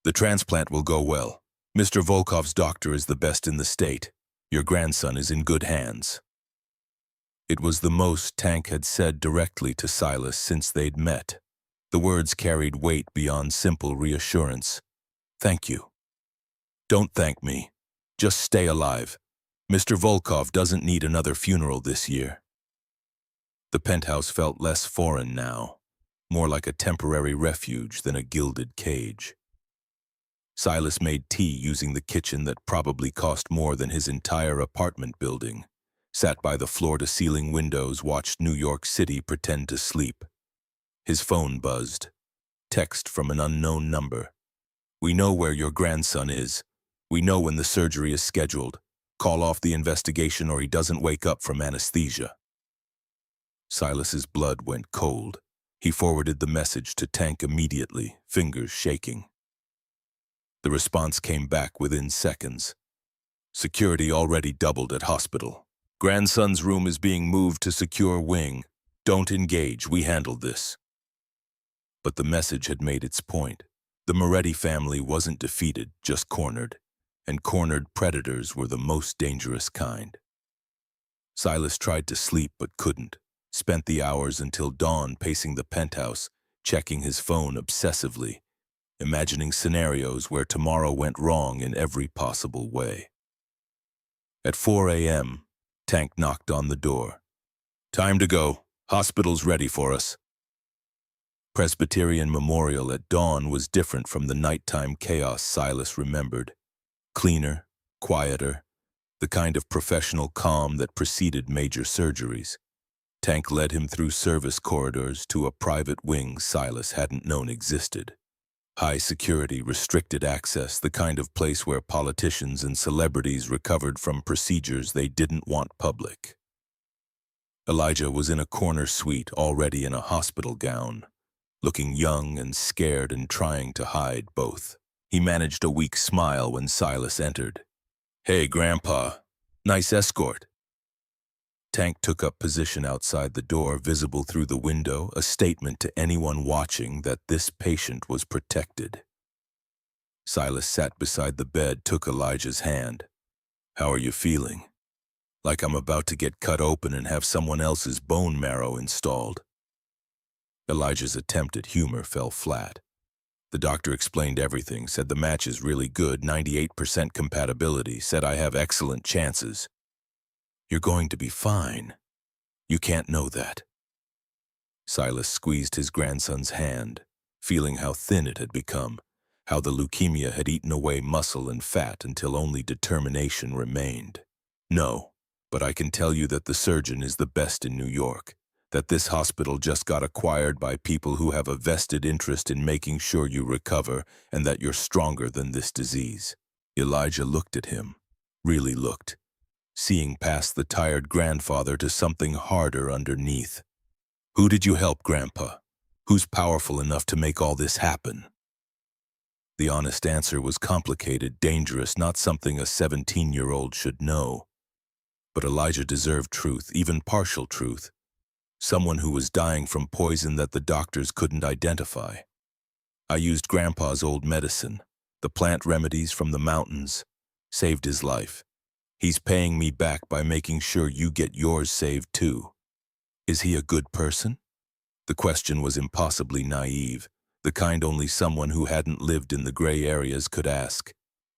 "The transplant will go well. Mr. Volkov's doctor is the best in the state. Your grandson is in good hands." It was the most Tank had said directly to Silas since they'd met. The words carried weight beyond simple reassurance. "Thank you." "Don't thank me. Just stay alive. Mr. Volkov doesn't need another funeral this year." The penthouse felt less foreign now, more like a temporary refuge than a gilded cage. Silas made tea using the kitchen that probably cost more than his entire apartment building, sat by the floor-to-ceiling windows, watched New York City pretend to sleep. His phone buzzed. Text from an unknown number. "We know where your grandson is. We know when the surgery is scheduled. Call off the investigation or he doesn't wake up from anesthesia." Silas's blood went cold. He forwarded the message to Tank immediately, fingers shaking. The response came back within seconds. "Security already doubled at hospital. Grandson's room is being moved to secure wing. Don't engage, we handled this." But the message had made its point. The Moretti family wasn't defeated, just cornered. And cornered predators were the most dangerous kind. Silas tried to sleep but couldn't. Spent the hours until dawn pacing the penthouse, checking his phone obsessively, imagining scenarios where tomorrow went wrong in every possible way. At 4 a.m., Tank knocked on the door. "Time to go. Hospital's ready for us." Presbyterian memorial at dawn was different from the nighttime chaos Silas remembered. Cleaner, quieter, the kind of professional calm that preceded major surgeries. Tank led him through service corridors to a private wing Silas hadn't known existed. High security, restricted access, the kind of place where politicians and celebrities recovered from procedures they didn't want public. Elijah was in a corner suite, already in a hospital gown, looking young and scared and trying to hide both. He managed a weak smile when Silas entered. "Hey, Grandpa. Nice escort." Tank took up position outside the door, visible through the window, a statement to anyone watching that this patient was protected. Silas sat beside the bed, took Elijah's hand. "How are you feeling?" "Like I'm about to get cut open and have someone else's bone marrow installed." Elijah's attempt at humor fell flat. The doctor explained everything, said the match is really good, 98% compatibility, said I have excellent chances. "You're going to be fine. You can't know that." Silas squeezed his grandson's hand, feeling how thin it had become, how the leukemia had eaten away muscle and fat until only determination remained. "No, but I can tell you that the surgeon is the best in New York, that this hospital just got acquired by people who have a vested interest in making sure you recover and that you're stronger than this disease." Elijah looked at him, really looked, seeing past the tired grandfather to something harder underneath. "Who did you help, Grandpa? Who's powerful enough to make all this happen?" The honest answer was complicated, dangerous, not something a 17-year-old should know. But Elijah deserved truth, even partial truth. Someone who was dying from poison that the doctors couldn't identify. "I used Grandpa's old medicine, the plant remedies from the mountains, saved his life. He's paying me back by making sure you get yours saved too. Is he a good person?" The question was impossibly naive, the kind only someone who hadn't lived in the gray areas could ask.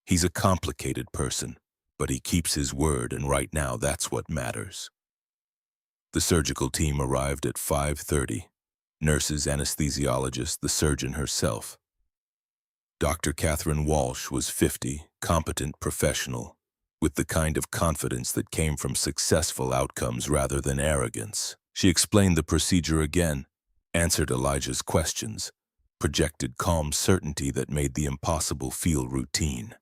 "He's a complicated person, but he keeps his word, and right now that's what matters." The surgical team arrived at 5:30. Nurses, anesthesiologists, the surgeon herself. Dr. Catherine Walsh was 50, competent professional, with the kind of confidence that came from successful outcomes rather than arrogance. She explained the procedure again, answered Elijah's questions, projected calm certainty that made the impossible feel routine.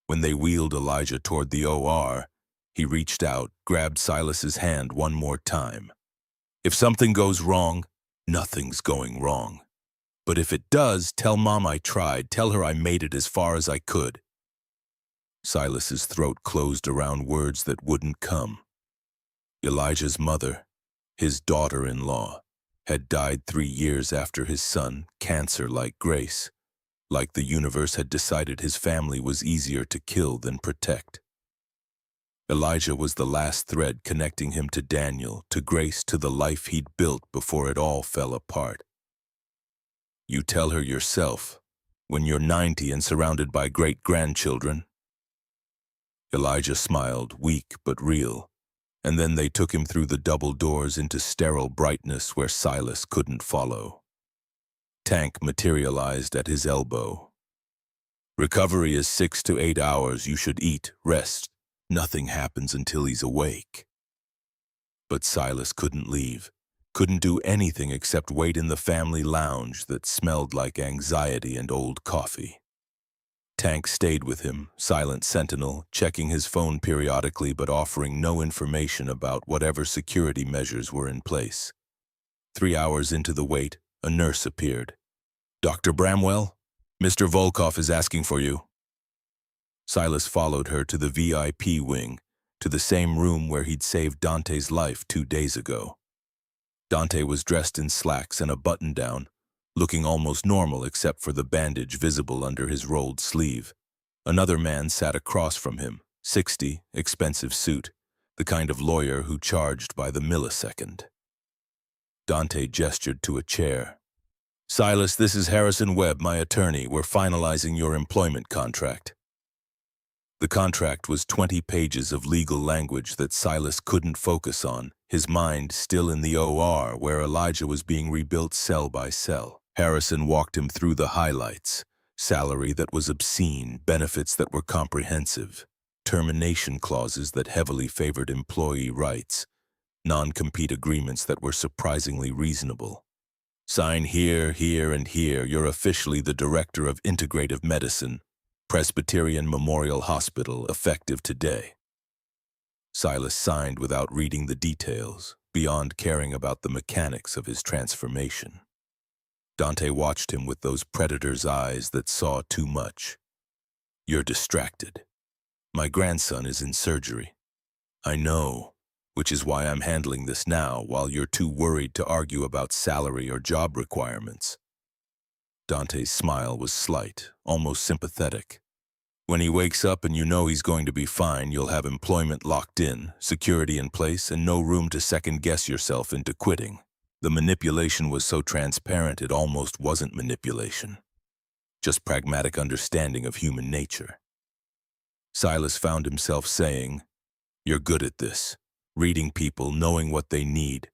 When they wheeled Elijah toward the OR, he reached out, grabbed Silas's hand one more time. "If something goes wrong, nothing's going wrong. But if it does, tell Mom I tried, tell her I made it as far as I could." Silas's throat closed around words that wouldn't come. Elijah's mother, his daughter-in-law, had died 3 years after his son, cancer like Grace, like the universe had decided his family was easier to kill than protect. Elijah was the last thread connecting him to Daniel, to Grace, to the life he'd built before it all fell apart. "You tell her yourself, when you're 90 and surrounded by great-grandchildren." Elijah smiled, weak but real, and then they took him through the double doors into sterile brightness where Silas couldn't follow. Tank materialized at his elbow. "Recovery is 6 to 8 hours. You should eat, rest. Nothing happens until he's awake." But Silas couldn't leave, couldn't do anything except wait in the family lounge that smelled like anxiety and old coffee. Tank stayed with him, silent sentinel, checking his phone periodically but offering no information about whatever security measures were in place. 3 hours into the wait, a nurse appeared. "Dr. Bramwell, Mr. Volkov is asking for you." Silas followed her to the VIP wing, to the same room where he'd saved Dante's life 2 days ago. Dante was dressed in slacks and a button-down, looking almost normal except for the bandage visible under his rolled sleeve. Another man sat across from him, 60, expensive suit, the kind of lawyer who charged by the millisecond. Dante gestured to a chair. "Silas, this is Harrison Webb, my attorney. We're finalizing your employment contract." The contract was 20 pages of legal language that Silas couldn't focus on, his mind still in the OR where Elijah was being rebuilt cell by cell. Harrison walked him through the highlights: salary that was obscene, benefits that were comprehensive, termination clauses that heavily favored employee rights, non-compete agreements that were surprisingly reasonable. Sign here, here, and here. You're officially the Director of Integrative Medicine, Presbyterian Memorial Hospital, effective today. Silas signed without reading the details, beyond caring about the mechanics of his transformation. Dante watched him with those predator's eyes that saw too much. You're distracted. My grandson is in surgery. I know, which is why I'm handling this now while you're too worried to argue about salary or job requirements. Dante's smile was slight, almost sympathetic. When he wakes up and you know he's going to be fine, you'll have employment locked in, security in place, and no room to second-guess yourself into quitting. The manipulation was so transparent it almost wasn't manipulation. Just pragmatic understanding of human nature. Silas found himself saying, "You're good at this. Reading people, knowing what they need.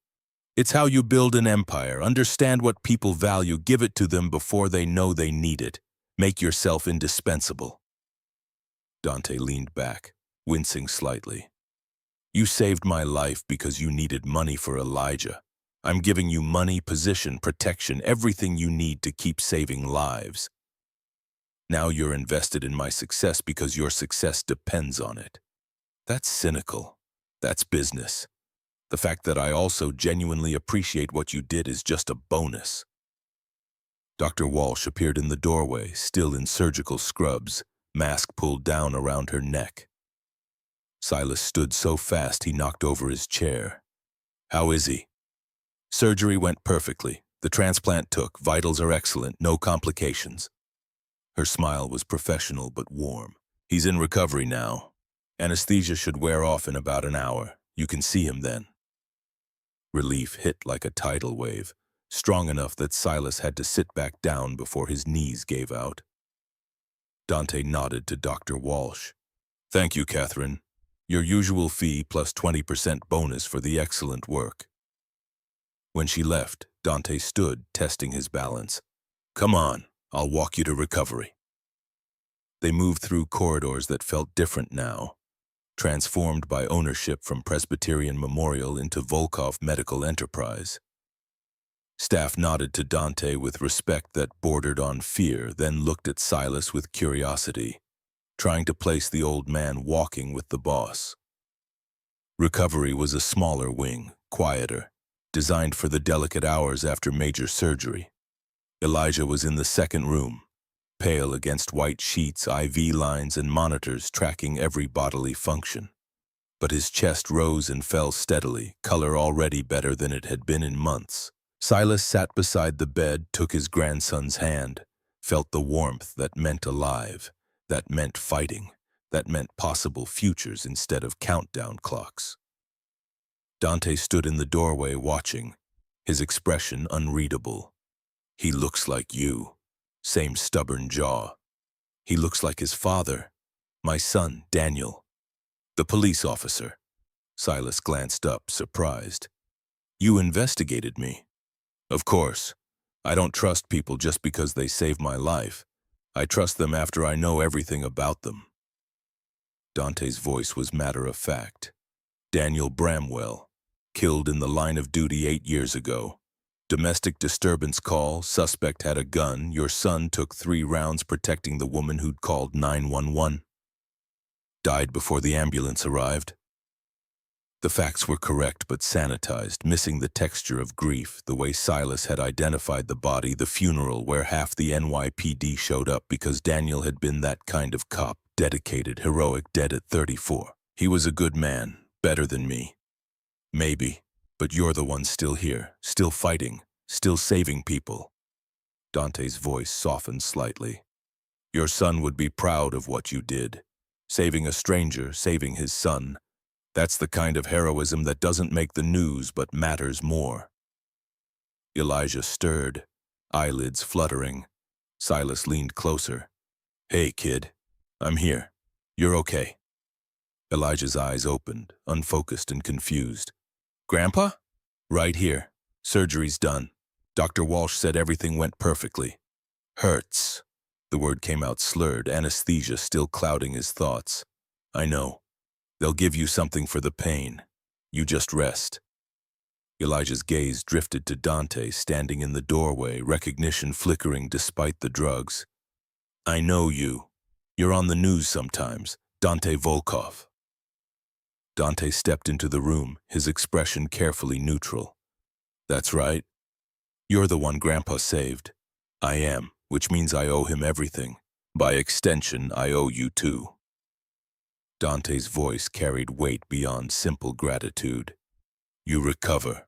It's how you build an empire. Understand what people value, give it to them before they know they need it. Make yourself indispensable." Dante leaned back, wincing slightly. "You saved my life because you needed money for Elijah. I'm giving you money, position, protection, everything you need to keep saving lives. Now you're invested in my success because your success depends on it. That's cynical. That's business. The fact that I also genuinely appreciate what you did is just a bonus." Dr. Walsh appeared in the doorway, still in surgical scrubs, mask pulled down around her neck. Silas stood so fast he knocked over his chair. "How is he?" "Surgery went perfectly. The transplant took. Vitals are excellent. No complications." Her smile was professional but warm. "He's in recovery now. Anesthesia should wear off in about an hour. You can see him then." Relief hit like a tidal wave, strong enough that Silas had to sit back down before his knees gave out. Dante nodded to Dr. Walsh. "Thank you, Catherine. Your usual fee plus 20% bonus for the excellent work." When she left, Dante stood, testing his balance. "Come on, I'll walk you to recovery." They moved through corridors that felt different now, transformed by ownership from Presbyterian Memorial into Volkov Medical Enterprise. Staff nodded to Dante with respect that bordered on fear, then looked at Silas with curiosity, trying to place the old man walking with the boss. Recovery was a smaller wing, quieter, designed for the delicate hours after major surgery. Elijah was in the second room, pale against white sheets, IV lines, and monitors tracking every bodily function. But his chest rose and fell steadily, color already better than it had been in months. Silas sat beside the bed, took his grandson's hand, felt the warmth that meant alive, that meant fighting, that meant possible futures instead of countdown clocks. Dante stood in the doorway watching, his expression unreadable. "He looks like you. Same stubborn jaw. He looks like his father. My son, Daniel." "The police officer." Silas glanced up, surprised. "You investigated me." "Of course. I don't trust people just because they save my life. I trust them after I know everything about them." Dante's voice was matter-of-fact. "Daniel Bramwell, killed in the line of duty 8 years ago. Domestic disturbance call, suspect had a gun, your son took 3 rounds protecting the woman who'd called 911. Died before the ambulance arrived." The facts were correct but sanitized, missing the texture of grief, the way Silas had identified the body, the funeral where half the NYPD showed up because Daniel had been that kind of cop, dedicated, heroic, dead at 34. "He was a good man, better than me." "Maybe, but you're the one still here, still fighting, still saving people." Dante's voice softened slightly. "Your son would be proud of what you did. Saving a stranger, saving his son. That's the kind of heroism that doesn't make the news but matters more." Elijah stirred, eyelids fluttering. Silas leaned closer. "Hey, kid. I'm here. You're okay." Elijah's eyes opened, unfocused and confused. "Grandpa?" "Right here. Surgery's done. Dr. Walsh said everything went perfectly. Hurts. The word came out slurred, anesthesia still clouding his thoughts. I know. They'll give you something for the pain. You just rest. Elijah's gaze drifted to Dante standing in the doorway, recognition flickering despite the drugs. I know you. You're on the news sometimes. Dante Volkov. Dante stepped into the room, his expression carefully neutral. That's right. You're the one Grandpa saved. I am, which means I owe him everything. By extension, I owe you too. Dante's voice carried weight beyond simple gratitude. You recover.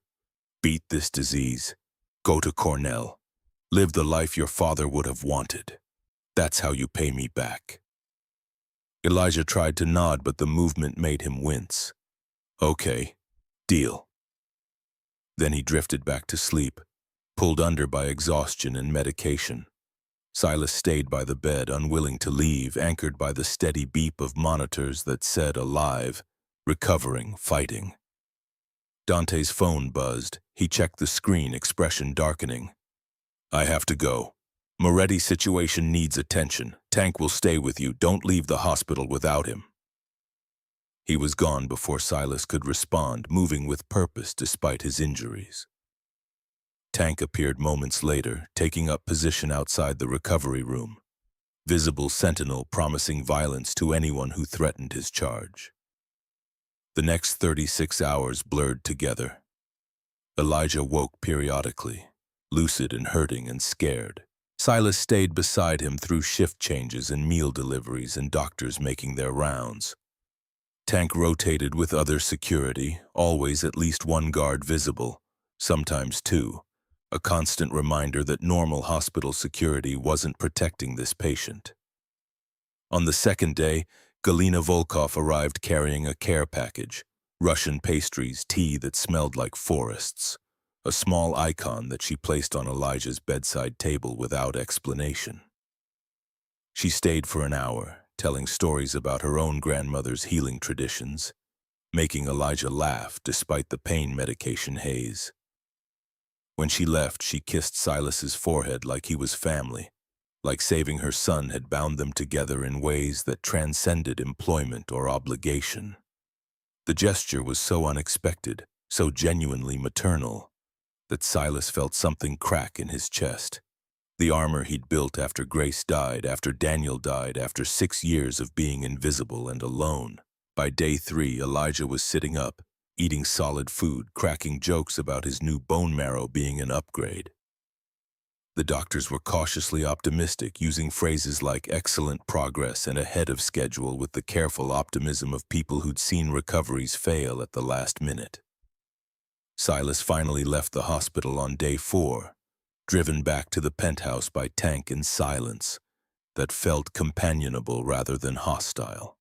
Beat this disease. Go to Cornell. Live the life your father would have wanted. That's how you pay me back. Elijah tried to nod, but the movement made him wince. Okay, deal. Then he drifted back to sleep, pulled under by exhaustion and medication. Silas stayed by the bed, unwilling to leave, anchored by the steady beep of monitors that said alive, recovering, fighting. Dante's phone buzzed. He checked the screen, expression darkening. I have to go. Moretti's situation needs attention. Tank will stay with you. Don't leave the hospital without him. He was gone before Silas could respond, moving with purpose despite his injuries. Tank appeared moments later, taking up position outside the recovery room. Visible sentinel promising violence to anyone who threatened his charge. The next 36 hours blurred together. Elijah woke periodically, lucid and hurting and scared. Silas stayed beside him through shift changes and meal deliveries and doctors making their rounds. Tank rotated with other security, always at least one guard visible, sometimes two, a constant reminder that normal hospital security wasn't protecting this patient. On the second day, Galina Volkov arrived carrying a care package, Russian pastries, tea that smelled like forests, a small icon that she placed on Elijah's bedside table without explanation. She stayed for an hour, telling stories about her own grandmother's healing traditions, making Elijah laugh despite the pain medication haze. When she left, she kissed Silas's forehead like he was family, like saving her son had bound them together in ways that transcended employment or obligation. The gesture was so unexpected, so genuinely maternal, that Silas felt something crack in his chest. The armor he'd built after Grace died, after Daniel died, after 6 years of being invisible and alone. By day 3, Elijah was sitting up, eating solid food, cracking jokes about his new bone marrow being an upgrade. The doctors were cautiously optimistic, using phrases like excellent progress and ahead of schedule with the careful optimism of people who'd seen recoveries fail at the last minute. Silas finally left the hospital on day 4, driven back to the penthouse by Tank in silence that felt companionable rather than hostile.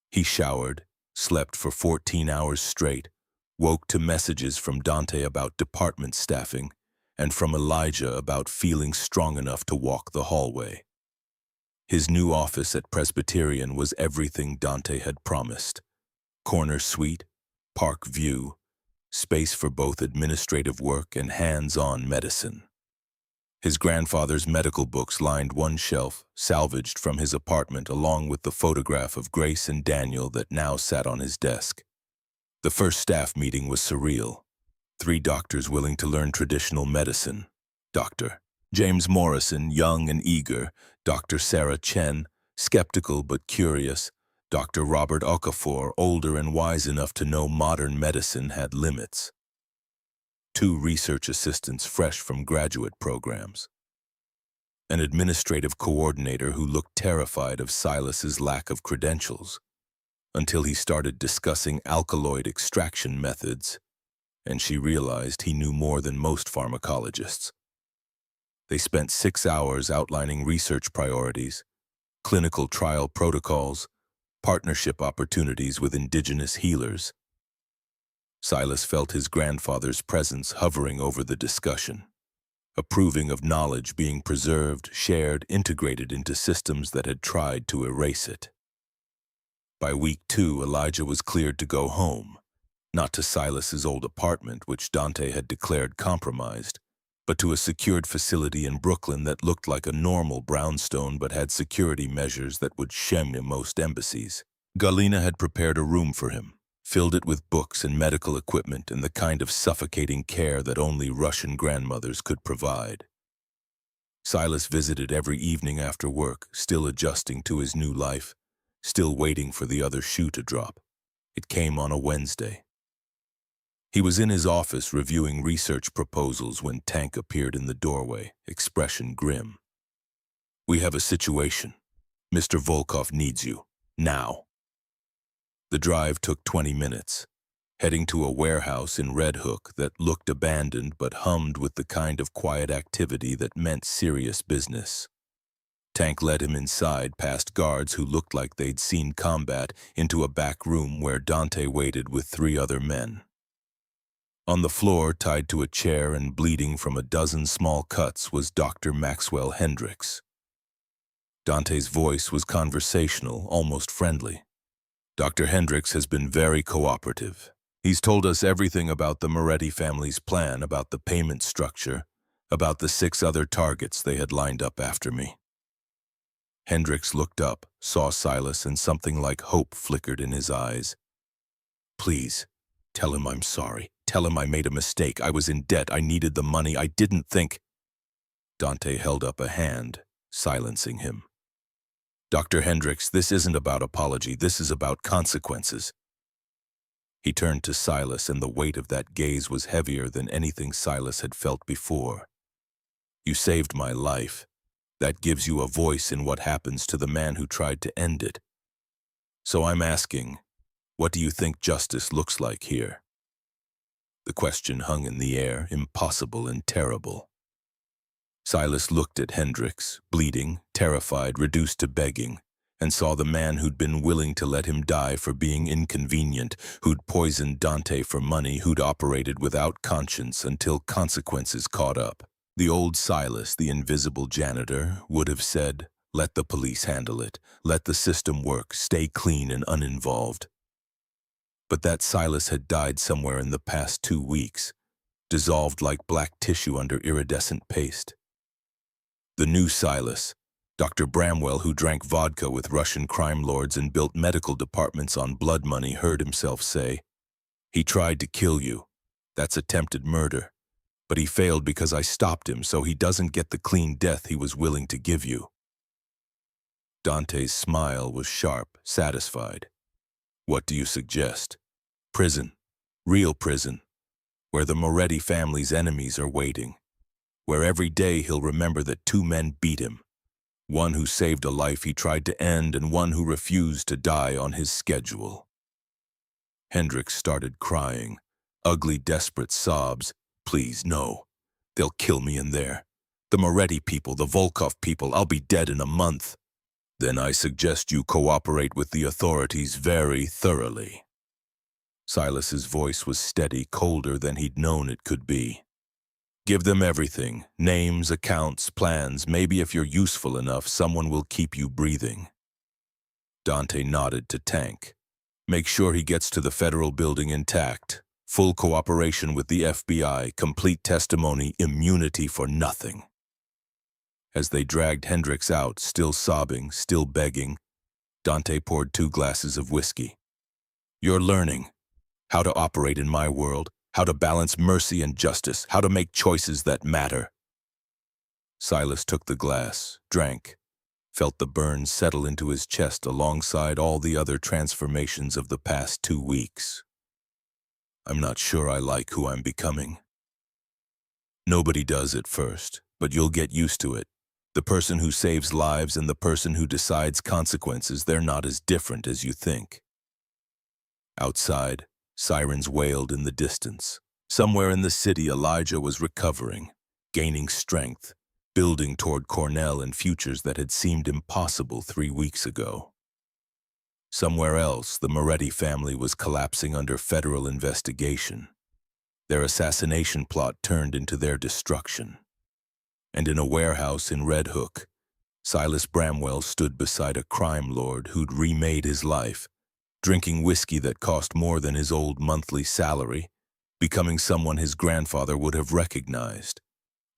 He showered, slept for 14 hours straight, woke to messages from Dante about department staffing, and from Elijah about feeling strong enough to walk the hallway. His new office at Presbyterian was everything Dante had promised. Corner suite, park view, space for both administrative work and hands-on medicine. His grandfather's medical books lined one shelf, salvaged from his apartment, along with the photograph of Grace and Daniel that now sat on his desk. The first staff meeting was surreal. 3 doctors willing to learn traditional medicine. Dr. James Morrison, young and eager. Dr. Sarah Chen, skeptical but curious. Dr. Robert Okafor, older and wise enough to know modern medicine had limits. 2 research assistants fresh from graduate programs. An administrative coordinator who looked terrified of Silas's lack of credentials, until he started discussing alkaloid extraction methods, and she realized he knew more than most pharmacologists. They spent 6 hours outlining research priorities, clinical trial protocols, partnership opportunities with indigenous healers. Silas felt his grandfather's presence hovering over the discussion, approving of knowledge being preserved, shared, integrated into systems that had tried to erase it. By week 2, Elijah was cleared to go home, not to Silas's old apartment, which Dante had declared compromised, but to a secured facility in Brooklyn that looked like a normal brownstone but had security measures that would shame most embassies. Galina had prepared a room for him, filled it with books and medical equipment and the kind of suffocating care that only Russian grandmothers could provide. Silas visited every evening after work, still adjusting to his new life, still waiting for the other shoe to drop. It came on a Wednesday. He was in his office reviewing research proposals when Tank appeared in the doorway, expression grim. "We have a situation. Mr. Volkov needs you. Now." The drive took 20 minutes, heading to a warehouse in Red Hook that looked abandoned but hummed with the kind of quiet activity that meant serious business. Tank led him inside past guards who looked like they'd seen combat into a back room where Dante waited with 3 other men. On the floor, tied to a chair and bleeding from a dozen small cuts, was Dr. Maxwell Hendricks. Dante's voice was conversational, almost friendly. "Dr. Hendricks has been very cooperative. He's told us everything about the Moretti family's plan, about the payment structure, about the 6 other targets they had lined up after me." Hendricks looked up, saw Silas, and something like hope flickered in his eyes. "Please, tell him I'm sorry. Tell him I made a mistake. I was in debt. I needed the money. I didn't think—" Dante held up a hand, silencing him. "Dr. Hendricks, this isn't about apology. This is about consequences." He turned to Silas, and the weight of that gaze was heavier than anything Silas had felt before. "You saved my life. That gives you a voice in what happens to the man who tried to end it. So I'm asking, what do you think justice looks like here?" The question hung in the air, impossible and terrible. Silas looked at Hendricks, bleeding, terrified, reduced to begging, and saw the man who'd been willing to let him die for being inconvenient, who'd poisoned Dante for money, who'd operated without conscience until consequences caught up. The old Silas, the invisible janitor, would have said, "Let the police handle it. Let the system work. Stay clean and uninvolved." But that Silas had died somewhere in the past 2 weeks, dissolved like black tissue under iridescent paste. The new Silas, Dr. Bramwell, who drank vodka with Russian crime lords and built medical departments on blood money, heard himself say, "He tried to kill you. That's attempted murder. But he failed because I stopped him, so he doesn't get the clean death he was willing to give you." Dante's smile was sharp, satisfied. "What do you suggest? Prison. Real prison. Where the Moretti family's enemies are waiting. Where every day he'll remember that 2 men beat him. One who saved a life he tried to end and one who refused to die on his schedule." Hendricks started crying, ugly, desperate sobs. "Please, no. They'll kill me in there. The Moretti people, the Volkov people, I'll be dead in a month." "Then I suggest you cooperate with the authorities very thoroughly." Silas's voice was steady, colder than he'd known it could be. "Give them everything, names, accounts, plans. Maybe if you're useful enough, someone will keep you breathing." Dante nodded to Tank. "Make sure he gets to the federal building intact. Full cooperation with the FBI, complete testimony, immunity for nothing." As they dragged Hendricks out, still sobbing, still begging, Dante poured 2 glasses of whiskey. "You're learning how to operate in my world, how to balance mercy and justice, how to make choices that matter." Silas took the glass, drank, felt the burn settle into his chest alongside all the other transformations of the past 2 weeks. "I'm not sure I like who I'm becoming." "Nobody does at first, but you'll get used to it. The person who saves lives and the person who decides consequences, they're not as different as you think." Outside, sirens wailed in the distance. Somewhere in the city, Elijah was recovering, gaining strength, building toward Cornell and futures that had seemed impossible 3 weeks ago. Somewhere else, the Moretti family was collapsing under federal investigation. Their assassination plot turned into their destruction. And in a warehouse in Red Hook, Silas Bramwell stood beside a crime lord who'd remade his life, drinking whiskey that cost more than his old monthly salary, becoming someone his grandfather would have recognized,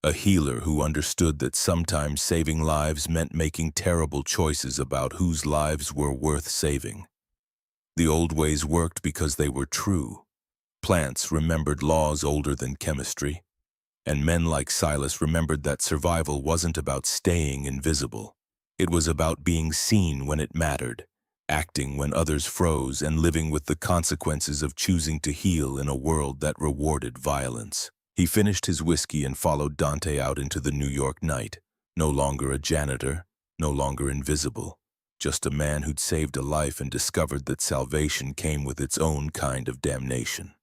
A healer who understood that sometimes saving lives meant making terrible choices about whose lives were worth saving. The old ways worked because they were true. Plants remembered laws older than chemistry, and men like Silas remembered that survival wasn't about staying invisible. It was about being seen when it mattered, acting when others froze, and living with the consequences of choosing to heal in a world that rewarded violence. He finished his whiskey and followed Dante out into the New York night, no longer a janitor, no longer invisible, just a man who'd saved a life and discovered that salvation came with its own kind of damnation.